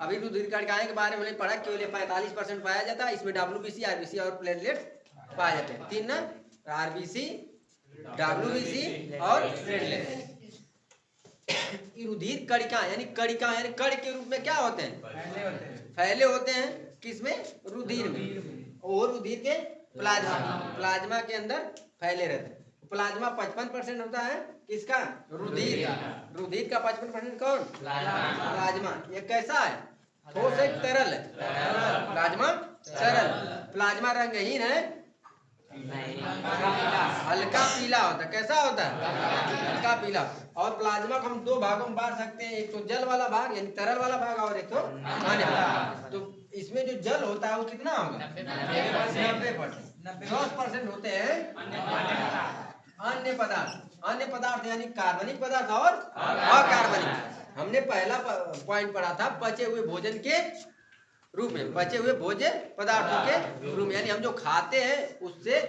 अभी रुधिर कणिकाएं के बारे में पढ़ा। केवल 45% पाया जाता है। इसमें WBC, RBC और प्लेटलेट पाए जाते हैं। 3 ना? RBC, WBC और प्लेटलेट। रुधिर कणिका यानी कण के रूप में क्या होते हैं? फैले होते हैं। किसमें? रुधिर में। और रुधिर के प्लाज्मा के अंदर फैले रहते हैं। प्लाज्मा 55% होता है। किसका? रुधिर का 55% कौन? प्लाज्मा। ये कैसा है? ठोस है, तरल है? प्लाज्मा तरल। प्लाज्मा रंगहीन है, हल्का पीला होता है। कैसा होता है? हल्का पीला। और प्लाज्मा को हम 2 भागों में बांट सकते हैं, एक तो जल वाला भाग यानी तरल वाला भाग, और एक तो पानी वाला। तो इसमें जो जल होता है वो कितना होगा? 90%। 10% होते हैं अन्य पदार्थ यानी कार्बनिक पदार्थ और अकार्बनिक। हमने पहला पॉइंट पढ़ा था पचे हुए भोजन के रूप में, बचे हुए भोज्य पदार्थों के रूप में, यानी हम जो खाते हैं उससे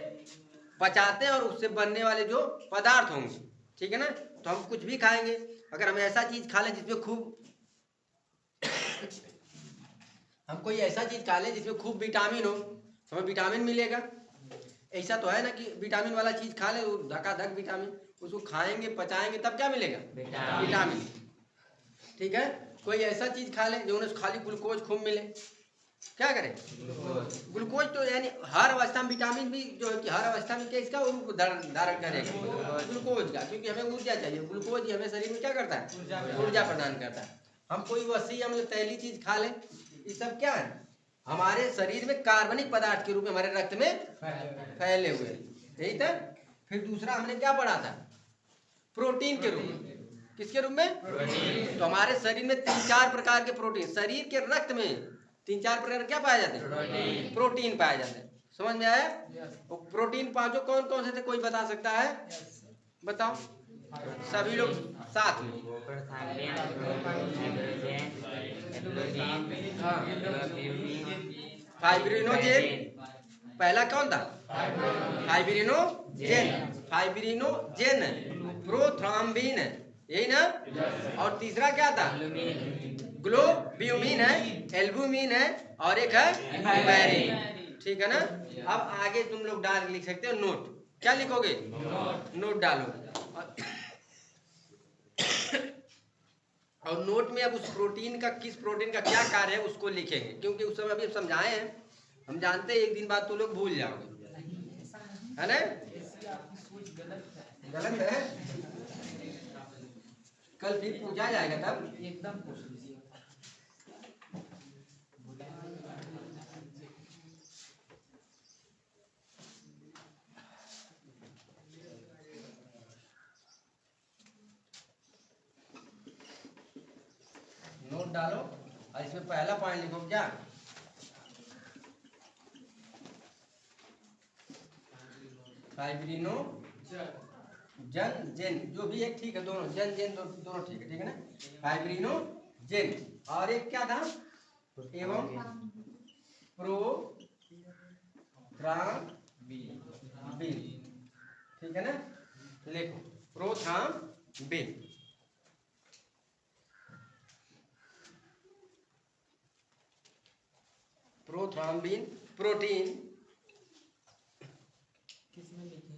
पचाते हैं और उससे बनने वाले जो पदार्थ होंगे। ठीक है ना? तो हम कुछ भी खाएंगे, अगर हम ऐसा चीज खा लें जिसमें खूब हम कोई ऐसा चीज खा लें जिसमें खूब विटामिन हो, तो हमें विटामिन मिलेगा। ऐसा तो है ना कि विटामिन वाला चीज खा ले, धकाधक विटामिन, उसको खाएंगे पचाएंगे तब क्या मिलेगा? विटामिन। ठीक है? कोई ऐसा चीज खा ले जो उन्हें खाली ग्लूकोज खूब मिले, क्या करें? ग्लूकोज तो यानी हर अवस्था में विटामिन भी जो है कि हर अवस्था में क्या इसका रूप धारण करेगा? ग्लूकोज का, क्योंकि हमें ऊर्जा चाहिए। ग्लूकोज ही हमें शरीर में क्या करता है? ऊर्जा प्रदान करता है। हम कोई वसी हम तैली चीज खा लें, ये सब क्या है? हमारे शरीर में कार्बनिक पदार्थ के रूप में हमारे रक्त में फैले हुए। यही था। फिर दूसरा हमने क्या पढ़ा था? प्रोटीन के रूप में। किसके रूप में? तो हमारे शरीर में 3-4 प्रकार के प्रोटीन, शरीर के रक्त में 3-4 प्रकार क्या पाए जाते हैं? प्रोटीन पाए जाते हैं। समझ में आया? प्रोटीन पांचों कौन कौन से थे? कोई बता सकता है? बताओ सभी लोग साथ में। फाइब्रिनोजेन, पहला कौन था? फाइब्रिनोजेन। फाइब्रिनोजेन, प्रोथ्रम्बिन, यही ना? और तीसरा क्या था? ग्लोब्यूमिन है, एल्बुमिन है, और एक है हेपेरिन। ठीक है ना? अब आगे तुम लोग डाल लिख सकते हो नोट। क्या लिखोगे? नोट डालो। और नोट में अब उस प्रोटीन का, किस प्रोटीन का क्या कार्य है उसको लिखेंगे, क्योंकि उस समय अभी समझाए हैं, हम जानते हैं एक दिन बाद तो लोग भूल जाओगे, है ना? ऐसी आपकी सोच गलत है। गलत है, कल फिर पूछा जाएगा तब। एकदम पूछ लीजिए। नोट डालो और इसमें पहला पॉइंट लिखो क्या? फाइब्रिनो जन जेन, जो भी एक ठीक है, दोनों जन जेन दोनों ठीक है, ठीक है ना? फाइब्रिनो जेन, और एक क्या था? एवं प्रोथ्रम्बिन, ठीक है ना? लिखो प्रोथ्रम्बिन। प्रोथ्रम्बिन प्रोटीन, किसमें लिखे?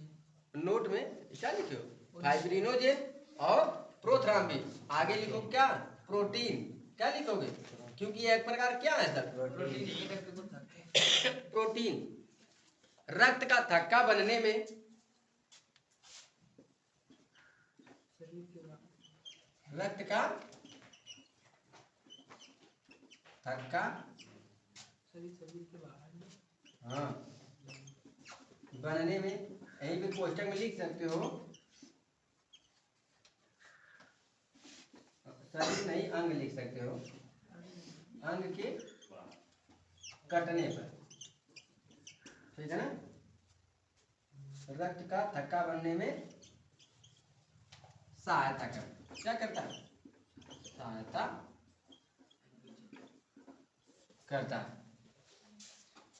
नोट में क्या लिखे हो? फाइब्रिनोजेन और प्रोथ्रम्बिन। आगे लिखो क्या? प्रोटीन। क्या लिखोगे? क्योंकि एक प्रकार क्या है सर? प्रोटीन। रक्त का थक्का बनने में, रक्त का थक्का, शरीर के बाहर में। हाँ, बनने में, यहीं पे कोष्टक में लिख सकते हो, शरीर नहीं अंग लिख सकते हो, अंग के कटने पर, ठीक है ना? रक्त का थक्का बनने में सहायता करता। क्या करता है? सहायता करता है।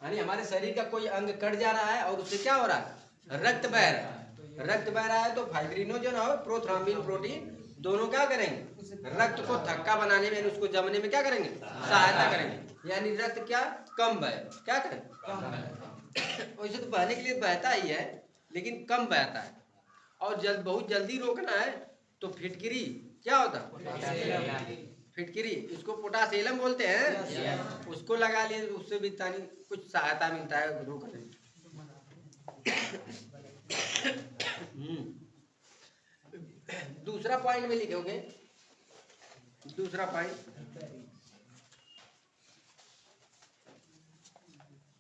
यानी हमारे शरीर का कोई अंग कट जा रहा है और उससे क्या हो रहा है? रक्त बह रहा है। रक्त बह रहा है तो फाइब्रिनोजेन और प्रोथ्रम्बिन प्रोटीन दोनों क्या करेंगे? रक्त को थक्का बनाने में, उसको जमने में क्या करेंगे? सहायता करेंगे। यानी रक्त क्या कम बहे, क्या करें? कम बहे। वैसे तो बहने के लिए बहता ही है, लेकिन कम बहता है। और बहुत जल्दी रोकना है तो फिटकिरी क्या होता है? फिटकिरी, इसको पोटासियम बोलते हैं, उसको लगा लिए, उससे भी तानी कुछ सहायता मिलता है रोकने में। दूसरा पॉइंट में लिखोगे, दूसरा पॉइंट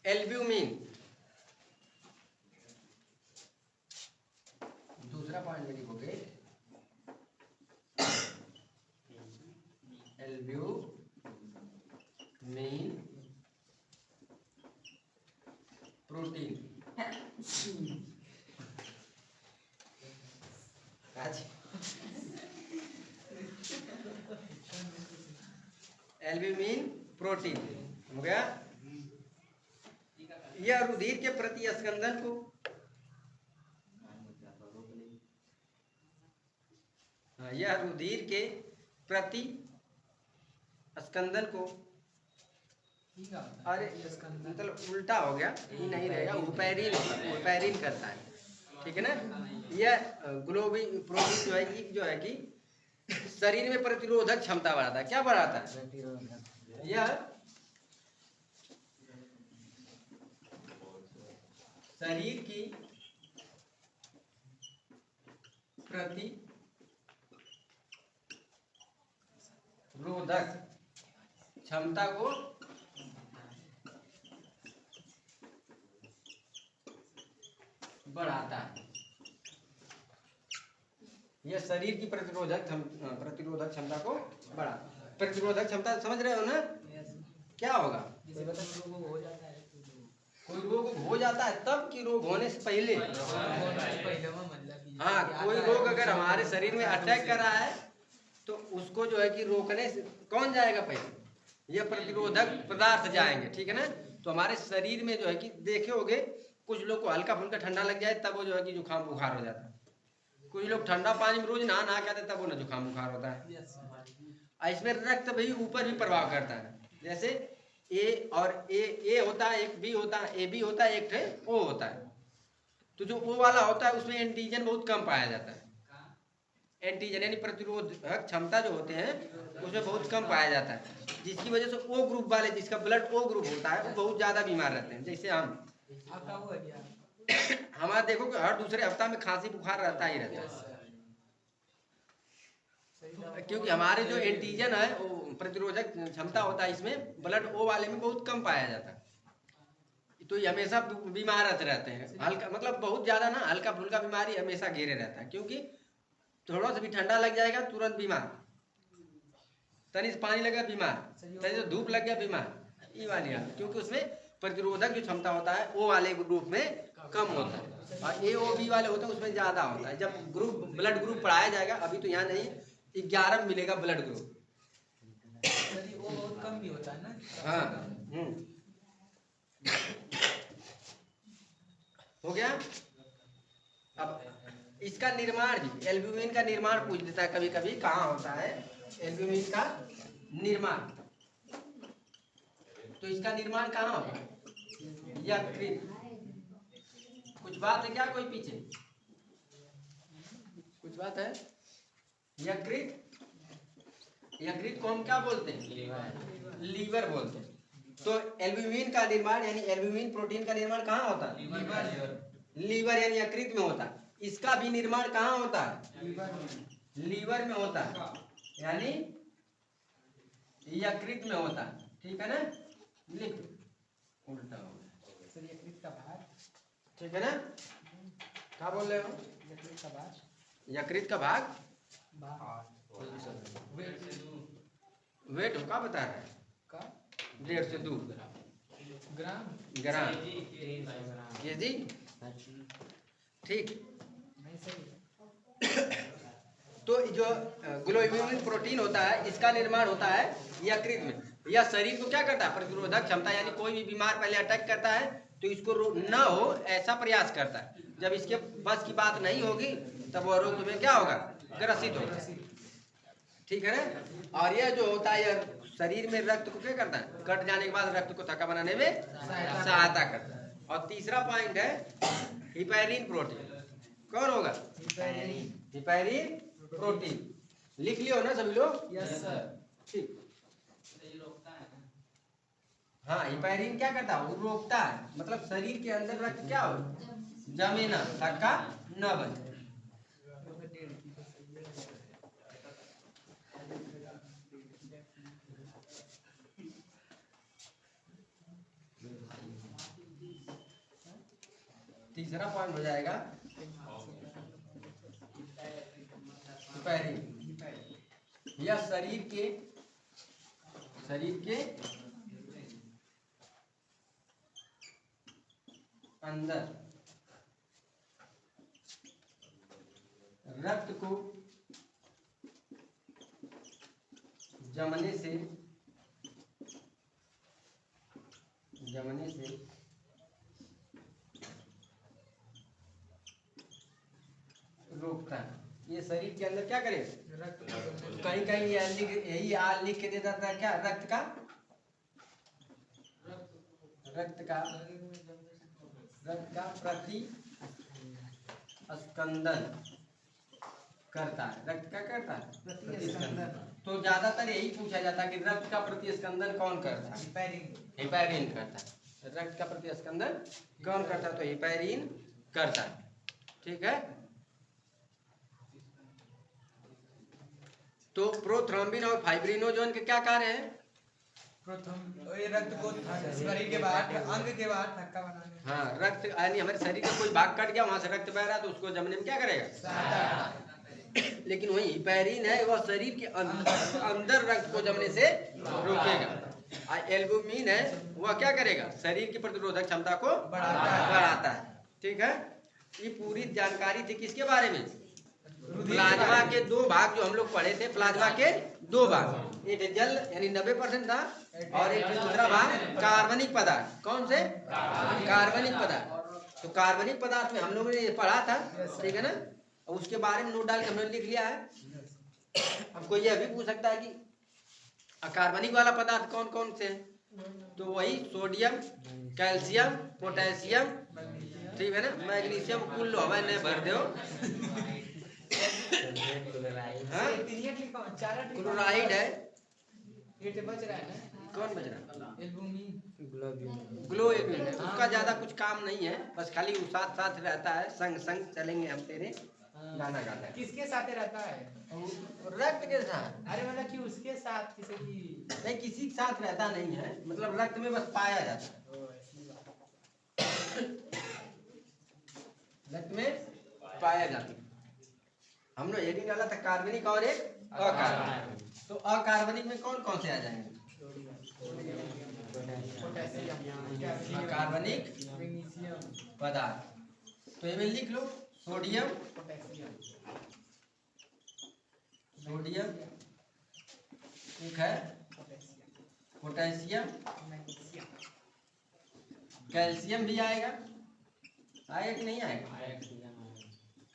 एल्ब्यूमिन। दूसरा पॉइंट में लिखोगे एल्ब्यूमिन प्रोटीन। एल्ब्यूमिन प्रोटीन हो गया। यह रुधिर के प्रति स्कंदन को, यह रुधिर के प्रति स्कंदन को, अरे मतलब उल्टा हो गया, ये नहीं रहेगा, उपेरिन करता है, ठीक है ना? यह प्रोटीन जो है कि शरीर में प्रतिरोधक क्षमता बढ़ाता है। क्या बढ़ाता है? यह शरीर की प्रतिरोधक क्षमता को बढ़ाता है। यह शरीर की प्रतिरोधक क्षमता को बढ़ा। प्रतिरोधक क्षमता समझ रहे हो ना? क्या होगा? कोई रोग हो जाता है तब कि रोग होने से पहले। हाँ, कोई रोग अगर हमारे शरीर में अटैक कर रहा है तो उसको जो है कि रोकने से कौन जाएगा पहले? ये प्रतिरोधक पदार्थ जाएंगे, ठीक है ना? तो हमारे शरीर में जो है कि देखे होगे कुछ लोग को हल्का फुल्का ठंडा लग जाए तब वो जो है कि जुकाम बुखार हो जाता है। कुछ लोग ठंडा पानी में रोज नहा के आते तब वो ना जुकाम बुखार होता है। यस और इसमें रक्त भी ऊपर भी प्रभाव करता है। जैसे ए होता है, एक बी होता है, ए बी होता है, एक ओ होता है। तो जो ओ वाला होता है उसमें एंटीजन बहुत कम पाया जाता है। एंटीजन यानी प्रतिरोधक क्षमता जो होते हैं उसमें बहुत कम पाया जाता है, जिसकी वजह से ओ ग्रुप वाले, जिसका ब्लड ओ ग्रुप होता है, वो बहुत ज्यादा बीमार रहते हैं। जैसे आपका वो है क्या? हमारा देखो कि हर दूसरे हफ्ता में खांसी बुखार रहता ही रहता है, क्योंकि हमारे जो एंटीजन है वो प्रतिरोधक क्षमता होता है, इसमें ब्लड ओ वाले में बहुत कम पाया जाता है। तो ये हमेशा बीमार रहते हैं। हल्का मतलब बहुत ज्यादा ना, हल्का फुल्का बीमारी हमेशा घेरे रहता है, क्योंकि थोड़ा सा भी ठंडा लग जाएगा तुरंत बीमार, तनी से पानी लगा बीमार, तनी से धूप लग गया बीमार। ये वाली है, क्योंकि उसमें प्रतिरोधक जो क्षमता होता है वो वाले ग्रुप में कम होता है, और ए ओ बी वाले होते हैं उसमें ज्यादा होता है। जब ग्रुप ब्लड ग्रुप पढ़ाया जाएगा, अभी तो यहाँ नहीं, 11 मिलेगा ब्लड ग्रुप। सर वो बहुत कम भी होता है ना? हाँ हो गया। अब इसका निर्माण भी, एल्ब्यूमिन का निर्माण पूछ देता है कभी कभी, कहाँ होता है एल्ब्यूमिन का निर्माण। तो इसका निर्माण कहाँ होता है? यकृत। कुछ बात है क्या कोई पीछे? कुछ बात है? यकृत, यकृत को हम क्या बोलते हैं? लीवर बोलते हैं। तो एल्ब्यूमिन का निर्माण यानी एल्ब्यूमिन प्रोटीन का निर्माण कहाँ होता है? लीवर यानी यकृत में होता है। इसका भी निर्माण कहाँ होता है? लीवर में होता है, यानी यकृत में होता है। ठीक है ना? लिख उल्टा हो गया। सर यकृत का भाग, ठीक है ना? क्या बोल रहे हो? यकृत का भाग, यकृत का भाग वेट हो, क्या बता रहा है? का 1.5 से 2 ग्राम ग्राम केजी। ठीक। नहीं सही। तो जो ग्लोब्यूलिन प्रोटीन होता है, इसका निर्माण होता है यकृत में। यह शरीर को क्या करता है? प्रतिरोधक क्षमता, यानी कोई भी बीमार पहले अटैक करता है तो इसको न हो ऐसा प्रयास करता है। जब इसके बस की बात नहीं होगी तब वह रोग तुम्हें क्या होगा? ग्रसित होगा। ठीक है ना? और यह जो होता है यह शरीर में रक्त को क्या करता है? कट जाने के बाद रक्त को थक्का बनाने में सहायता करता है। और तीसरा पॉइंट है हिपैरिन प्रोटीन। कौन होगा? Heparin protein. लिख लियो ना सभी लोग? Yes sir. ठीक। हाँ, हिपैरिन क्या करता है? वो रोकता है, मतलब शरीर के अंदर रक्त क्या हो? जमे ना, थक्का न बने। तीसरा पॉइंट हो जाएगा हिपैरिन। यह शरीर के अंदर रक्त को जमने से रोकता है। ये शरीर के अंदर क्या करे? कहीं कहीं यही लिख के दे देता है क्या? रक्त का प्रति स्कंदन करता है। रक्त का करता है प्रतिस्कंदन। तो ज्यादातर यही पूछा जाता है कि रक्त का प्रतिस्कंदन कौन करता है? हिपैरिन करता है। रक्त का प्रतिस्कंदन कौन करता है? तो हिपैरिन करता है। ठीक है। तो प्रोथ्रोम्बिन और फाइब्रिनोजन के क्या कार्य है? प्रथम ये रक्त को शरीर के बाहर, अंग के बाहर थक्का बनाने। हाँ, रक्त यानी हमारे शरीर का कोई भाग कट गया, वहां से रक्त बह रहा है तो उसको जमने में क्या करेगा? लेकिन वही हिपैरिन है, वह शरीर के अंदर रक्त को जमने से रोकेगा। और एल्ब्यूमिन है, वह क्या करेगा? शरीर की प्रतिरोधक क्षमता को बढ़ाता है। ठीक है। ये पूरी जानकारी थी किसके बारे में? प्लाज्मा के 2 भाग जो हम लोग पढ़े थे। प्लाज्मा के 2 भाग, एक जल यानी 90% था, और एक दूसरा भाग कार्बनिक पदार्थ। कौन से? कार्बनिक पदार्थ। तो कार्बनिक पदार्थ में हम लोगों ने ये पढ़ा था, ठीक है ना, और उसके बारे में नोट डाल के हमने लिख लिया है। हमको यह भी पूछ सकता है कि अकार्बनिक वाला पदार्थ कौन कौन से हैं, तो वही सोडियम, कैल्शियम, पोटेशियम, ठीक है ना, मैग्नीशियम, कुल हवा ने भर दो। हाँ? क्लोराइड है। ये बच रहा है ना, कौन बच रहा है? एल्बुमिन, ग्लोएबिन है, उसका ज्यादा कुछ काम नहीं है, बस खाली वो साथ साथ रहता है, संग संग चलेंगे हम तेरे गाना गाना। किसके साथ रहता है? रक्त के साथ। अरे मतलब कि उसके साथ किसी की नहीं, किसी के साथ रहता नहीं है, मतलब रक्त में बस पाया जाता है, रक्त में पाया जाता है। हम लोग ये भी डाला था कार्बनिक और एक अकार्बनिक। तो अकार्बनिक में कौन कौन से आ जाएंगे? अकार्बनिक मैग्नीशियम, पदार्थ। तो ये में लिख लो, सोडियम, पोटेशियम, सोडियम एक है, पोटेशियम, मैग्नीशियम, कैल्शियम भी आएगा, आएगा कि नहीं आएगा?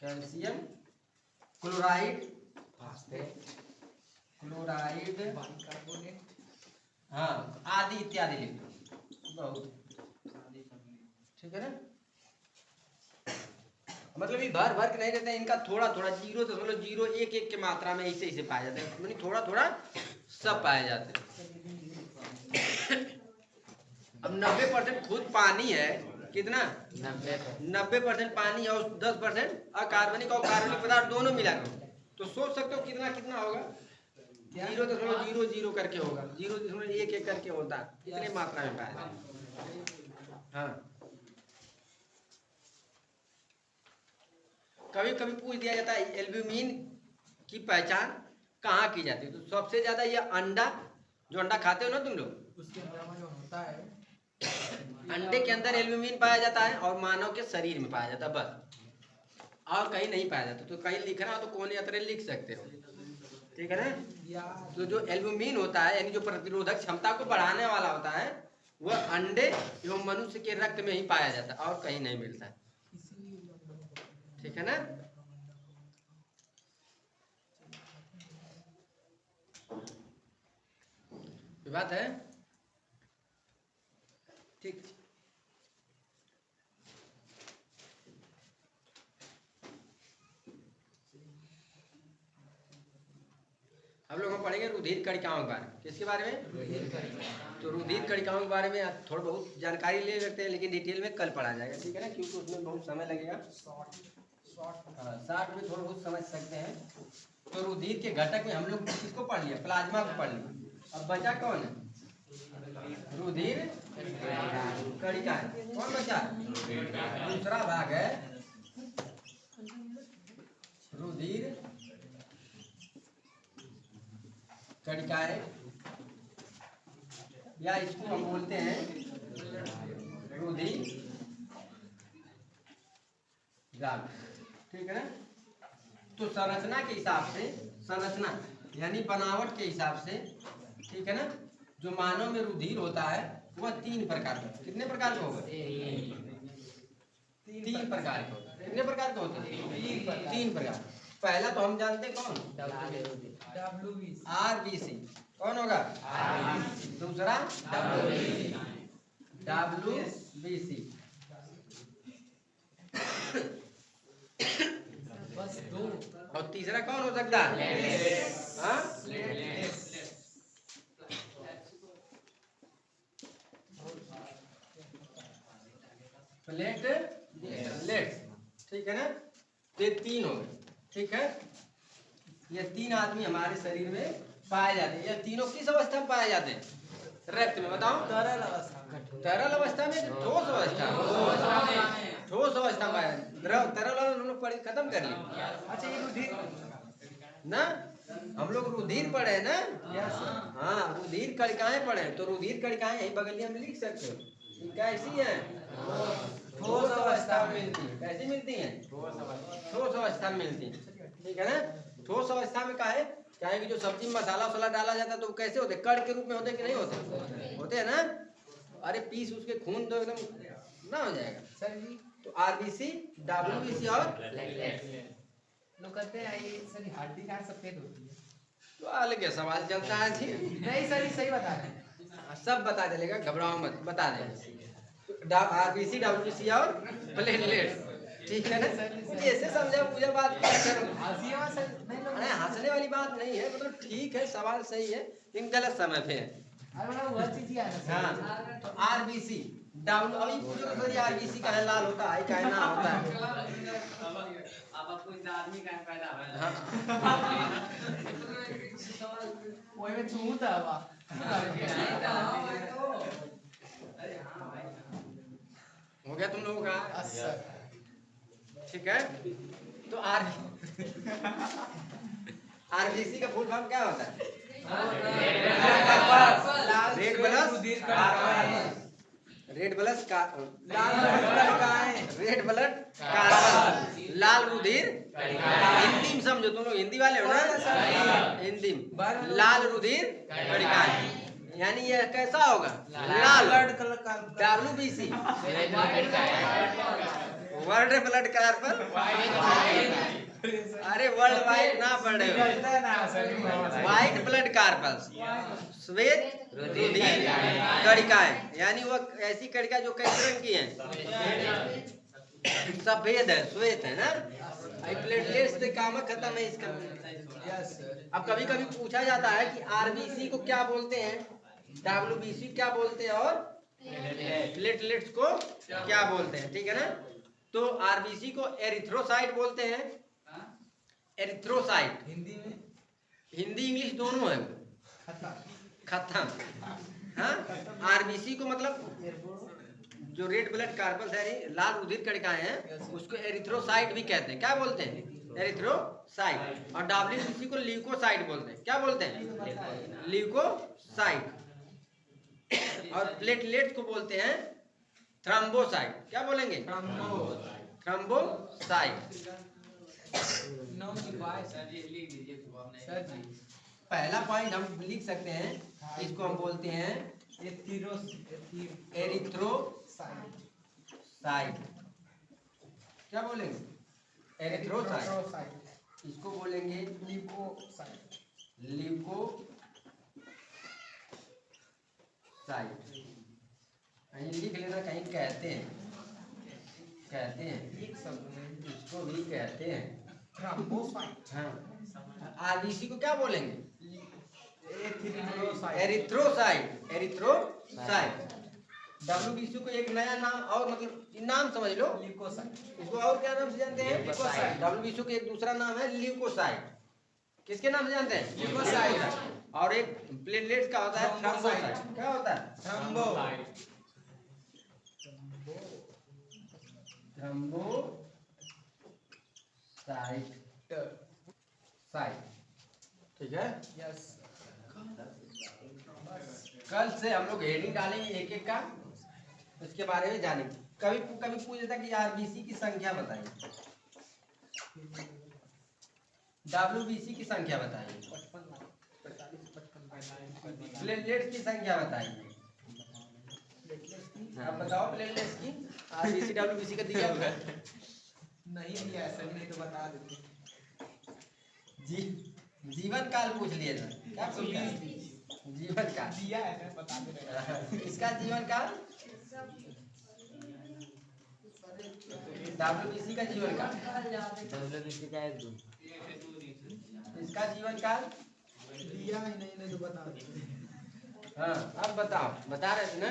कैल्शियम, क्लोराइड, क्लोराइड, बाइकार्बोनेट, हाँ, आदि इत्यादि लिख लो, बहुत, ठीक है ना। मतलब ये भर भर के नहीं रहते हैं, इनका थोड़ा थोड़ा 0.01 के मात्रा में ऐसे ऐसे पाए जाते हैं, मतलब थोड़ा थोड़ा सब पाए जाते हैं। अब 90% खुद पानी है, कितना? 90% पानी है और 10% अकार्बनिक और कार्बनिक पदार्थ दोनों मिला करो, तो सोच सकते हो कितना कितना होगा? 0.00 करके होगा, 0.11 करके होता है, इतने मात्रा में पाया जाता है। हाँ, कभी कभी पूछ दिया जाता है एल्ब्यूमिन की पहचान कहाँ की जाती है, तो सबसे ज्यादा ये अंडा, जो अंडा खाते हो ना तुम लोग, उसके अंदर में जो होता है, अंडे के अंदर एल्ब्यूमिन पाया जाता है और मानव के शरीर में पाया जाता है, बस, और कहीं नहीं पाया जाता। तो कहीं लिखना हो तो कोने अतरे लिख सकते हो, ठीक है ना। या तो जो एल्ब्यूमिन होता है, यानी जो प्रतिरोधक क्षमता को बढ़ाने वाला होता है, वह अंडे एवं मनुष्य के रक्त में ही पाया जाता है और कहीं नहीं मिलता है, ठीक है ना। ये बात है, ठीक। हम लोग पढ़ेंगे रुधिर कणिकाओं के बारे में। किसके बारे में? तो रुधिर कणिकाओं के बारे में थोड़ा बहुत जानकारी ले लेते हैं, लेकिन डिटेल में कल पढ़ा जाएगा, ठीक है ना, क्योंकि उसमें बहुत समय लगेगा। शॉर्ट में थोड़ा बहुत समझ सकते हैं। तो रुधिर के घटक में हम लोग किसको पढ़ लिया? प्लाज्मा को पढ़ लिया। अब बचा कौन है? रुधिर कणिका। कौन बचा? दूसरा भाग है रुधिर कणिकाएं, या इसको हम बोलते हैं रुधिर जाल, ठीक है ना। तो संरचना के हिसाब से, संरचना यानी बनावट के हिसाब से, ठीक है ना, जो मानव में रुधिर होता है वह 3 प्रकार का। कितने प्रकार का होगा? 3 प्रकार का होता है। कितने प्रकार का होता है? 3 प्रकार। पहला तो हम जानते कौन? RBC। कौन होगा? दूसरा WBC। बस 2। और तीसरा कौन हो सकता है? हाँ? प्लेटलेट्स, ठीक है ना। ये 3 हो गए, ठीक है। ये 3 आदमी हमारे शरीर में पाए जाते हैं। ये तीनों किस अवस्था में पाए जाते हैं? रक्त में। बताओ। तरल अवस्था, तरल अवस्था में, ठोस अवस्था में। ठोस अवस्था में द्रव, तरल हम लोग पढ़े खत्म कर लिए। अच्छा ये रुधिर ना, हम लोग रुधिर पढ़े ना। हाँ, रुधिर कणिकाएं पढ़े, तो रुधिर कणिकाएं यही बगलिया में लिख सकते हो। कैसी है? ठोस अवस्था में मिलती है। कैसी मिलती है? ठोस अवस्था में मिलती है, ठीक है ना। ठोस अवस्था में क्या है? क्या है कि जो सब्जी में मसाला वसाला डाला जाता है तो वो कैसे होते, कड़ के रूप में होते कि नहीं होते, होते हैं ना। अरे पीस उसके खून तो एकदम ना हो जाएगा। सर जी तो आरबीसी, डब्ल्यूबीसी और लोग कहते हैं ये सर हड्डी का सफेद होती है। तो अलग सवाल चलता है जी। नहीं सर, ये सही बता रहे हैं। सब बता चलेगा, घबराओ मत, बता देंगे। आरबीसी, डब्ल्यूबीसी और प्लेटलेट्स, ठीक है ना। कुछ ऐसे समझा पूजा बात क्या करूं। हंसी में सर नहीं लोग। अरे हंसने वाली बात नहीं है, मतलब ठीक है, सवाल सही है लेकिन गलत समय पे है। अरे मतलब वह चीज ही है ना सर। हाँ, तो आरबीसी डब्ल्यू, अभी पूछो तो सर आरबीसी का है लाल होता है, का है ना होता है। अब आपको इतना आदमी का पैदा है। हाँ, वही में चूत है वाह। हो गया तुम लोगों का, अच्छा ठीक है। तो आरबीसी का फुल फॉर्म क्या होता है? रेड ब्लड रेड ब्लड का रेड ब्लड कार्पल, लाल रुधिर। हिंदी में समझो, तुम लोग हिंदी वाले हो ना, हिंदी में लाल रुधिर कणिकाएं, यानी यह कैसा होगा, लाल। डब्ल्यूबीसी वर्ल्ड ब्लड कार्पल, अरे वर्ल्ड वाइड ना पढ़ रहे हो, व्हाइट ब्लड कार्पल्स, श्वेत रुधिर कणिकाएं, यानी वह ऐसी कणिका जो कैसे रंग की हैं, सफेद है, श्वेत है ना। प्लेटलेट्स से काम खत्म है इसका। अब कभी कभी पूछा जाता है कि आरबीसी को क्या बोलते हैं, डब्ल्यूबीसी क्या बोलते हैं और प्लेटलेट्स को क्या बोलते हैं, ठीक है ना। तो आरबीसी को एरिथ्रोसाइट बोलते हैं, एरिथ्रोसाइट। हिंदी में हिंदी इंग्लिश दोनों है, खत्म। हाँ, आरबीसी को मतलब जो रेड ब्लड कार्पल्स है, लाल रुधिर कणिकाएं हैं, उसको एरिथ्रोसाइट भी कहते हैं। क्या बोलते हैं, एरिथ्रोसाइट। और डब्ल्यूबीसी को ल्यूकोसाइट बोलते हैं। क्या बोलते हैं, ल्यूकोसाइट। और प्लेटलेट्स को बोलते हैं थ्रोम्बोसाइट। क्या बोलेंगे, थ्रोम्बोसाइट। सर जी पहला पॉइंट हम लिख सकते हैं, इसको हम बोलते हैं एरिथ्रोसाइट। क्या बोलेंगे, एरिथ्रोसाइट। इसको बोलेंगे ल्यूकोसाइट। ल्यूकोसाइट। कहीं लिख लेना, कहीं कहते हैं एक शब्द में इसको भी कहते हैं। थ्रोम्बोसाइट। हाँ, आरबीसी को क्या बोलेंगे, एरिथ्रोसाइट। एरिथ्रोसाइट। डब्ल्यूबीसी को एक नया नाम और, मतलब नाम समझ लो, ल्यूकोसाइट। इसको और क्या नाम से जानते हैं, ल्यूकोसाइट। डब्ल्यूबीसी को एक दूसरा नाम है ल्यूकोसाइट। किसके नाम से जानते हैं, ल्यूकोसाइट। और एक प्लेटलेट्स का होता है थ्रोम्बोसाइट। थ्रोम्बोसाइट। क्या होता है, थ्रोम्बोसाइट, ठीक है। यस। कल से हम लोग हेडिंग डालेंगे एक एक का, उसके बारे में जानेंगे। कभी कभी पूछ लेता कि आरबीसी की संख्या बताइए, डब्ल्यूबीसी की संख्या बताइए, 55 45 प्लेटलेट्स की संख्या बताइए। आप बताओ प्लेटलेट्स की, आरबीसी डब्ल्यूबीसी का दिया हुआ है? नहीं दिया है सर, नहीं तो बता देते। जीवन काल पूछ लिए था, क्या पूछा है? जीवन काल दिया है मैं बता दे रहा हूं। इसका जीवन काल, डब्ल्यूबीसी का जीवन काल, इसका जीवन काल दिया ही नहीं तो बता दे। हाँ, अब बताओ, बता रहे थे ना,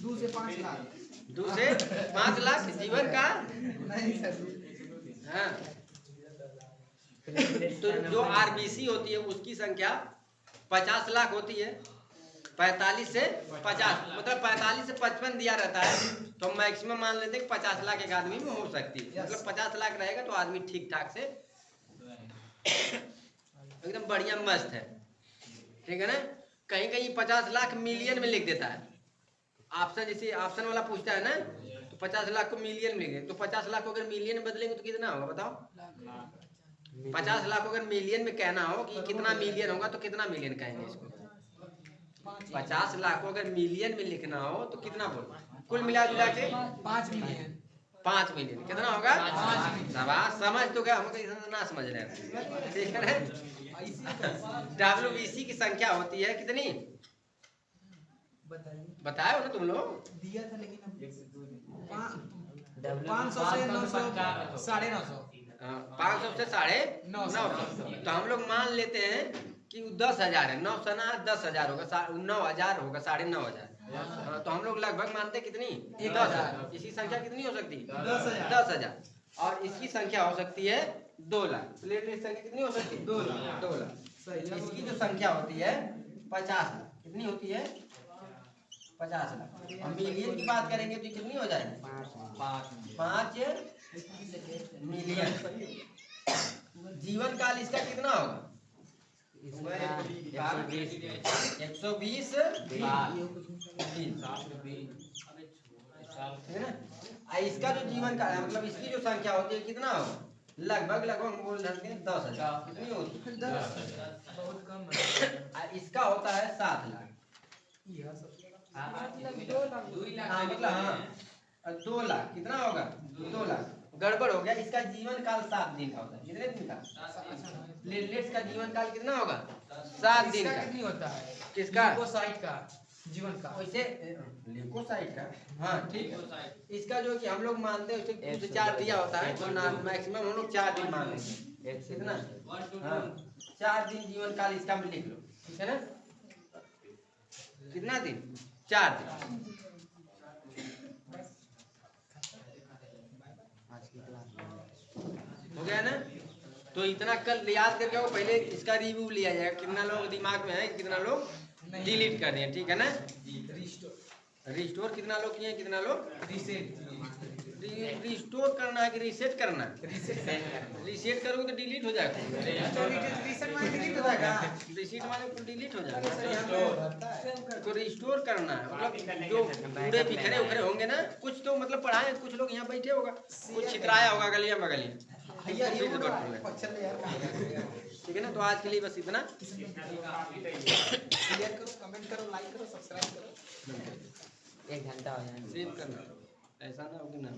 2 से 5 लाख। 2 से 5 लाख जीवन काल। नहीं सर। हाँ, तो जो आरबीसी होती है उसकी संख्या 50 लाख होती है। 45 से 50, मतलब 45 से 55 दिया रहता है, तो मैक्सिमम मान लेते हैं कि 50 लाख एक आदमी में हो सकती है। मतलब 50 लाख रहेगा तो आदमी ठीक ठाक से एकदम बढ़िया मस्त है, ठीक है ना। कहीं कहीं 50 लाख मिलियन में लिख देता है ऑप्शन, जैसे ऑप्शन वाला पूछता है ना, तो 50 लाख को मिलियन में लिख दे, तो 50 लाख को अगर मिलियन में बदलेंगे तो कितना होगा बताओ, 50 लाख को अगर मिलियन में कहना हो कि कितना मिलियन होगा तो कितना मिलियन कहेंगे इसको? 50 लाख को अगर मिलियन में लिखना हो तो कितना बोल, कुल मिला जुला के 5 मिलियन। 5 मिलियन कितना होगा? 5 मिलियन। शाबाश, समझ तो गया, हम कहीं ना समझ रहे हैं, ठीक है ना। WBC की संख्या होती है कितनी? बताइए। बताए हो ना तुम लोग? दिया था लेकिन 500 से 900 950। 500 से 950। तो हम लोग मान लेते हैं कि 10,000 है, 9 सना 10,000 होगा, 9,000 होगा, 9,500। तो हम लोग लगभग मानते हैं कितनी? 10,000। इसकी संख्या कितनी हो सकती है? 10,000। और इसकी संख्या हो सकती है 2 लाख। प्लेटलेट संख्या कितनी हो सकती है? 2 लाख। 2 लाख। इसकी जो संख्या होती है 50 लाख। कितनी होती है? 50 लाख। हम मिलियन की बात करेंगे तो कितनी हो जाएगी? 5 मिलियन। जीवन काल इसका कितना होगा? 120 दिन, है ना। इसका जो जीवन काल है, मतलब इसकी जो संख्या होती है कितना होगा? लगभग हम बोल रहे हैं 10,000। कितनी होती है? 10,000। बहुत कम है। इसका होता है 7 लाख। मतलब हाँ 2 लाख। कितना होगा? 2 लाख। गड़बड़ हो गया। इसका जीवन काल 7 दिन का होता है। कितने दिन का? प्लेटलेट्स का जीवन काल कितना होगा? 7 दिन का। कितनी होता है? किसका? ल्यूकोसाइट का जीवन का। वैसे ल्यूकोसाइट का, हाँ ठीक है। इसका जो कि हम लोग मानते हैं उसे 2 से 4 दिया होता है, तो मैक्सिमम हम लोग 4 दिन मानेंगे। कितना? हाँ 4 दिन जीवन काल इसका में लिख लो, ठीक है ना। कितना दिन? 4 दिन। हो गया ना। तो इतना कल याद करके आओ, पहले इसका रिव्यू लिया जाएगा, कितना लोग दिमाग में है, कितना लोग डिलीट कर दिए, ठीक है ना। रिस्टोर कितना लोग किए, कितना लोग रिस्टोर करना है कि रीसेट करना है? रीसेट करोगे तो डिलीट हो जाएगा। रीसेट माने डिलीट हो जाएगा। रीसेट माने तो डिलीट हो जाएगा। तो रिस्टोर करना है, मतलब जो पूरे बिखरे उखरे होंगे ना, कुछ तो मतलब पढ़ाए, कुछ लोग यहाँ बैठे होगा, कुछ छितराया होगा गलियां बगलियां, ठीक है ना। तो आज के लिए बस इतना। शेयर करो, कमेंट करो, लाइक करो, सब्सक्राइब करो। 1 घंटा हो जाएगा। सेव करना, ऐसा ना हो कि ना।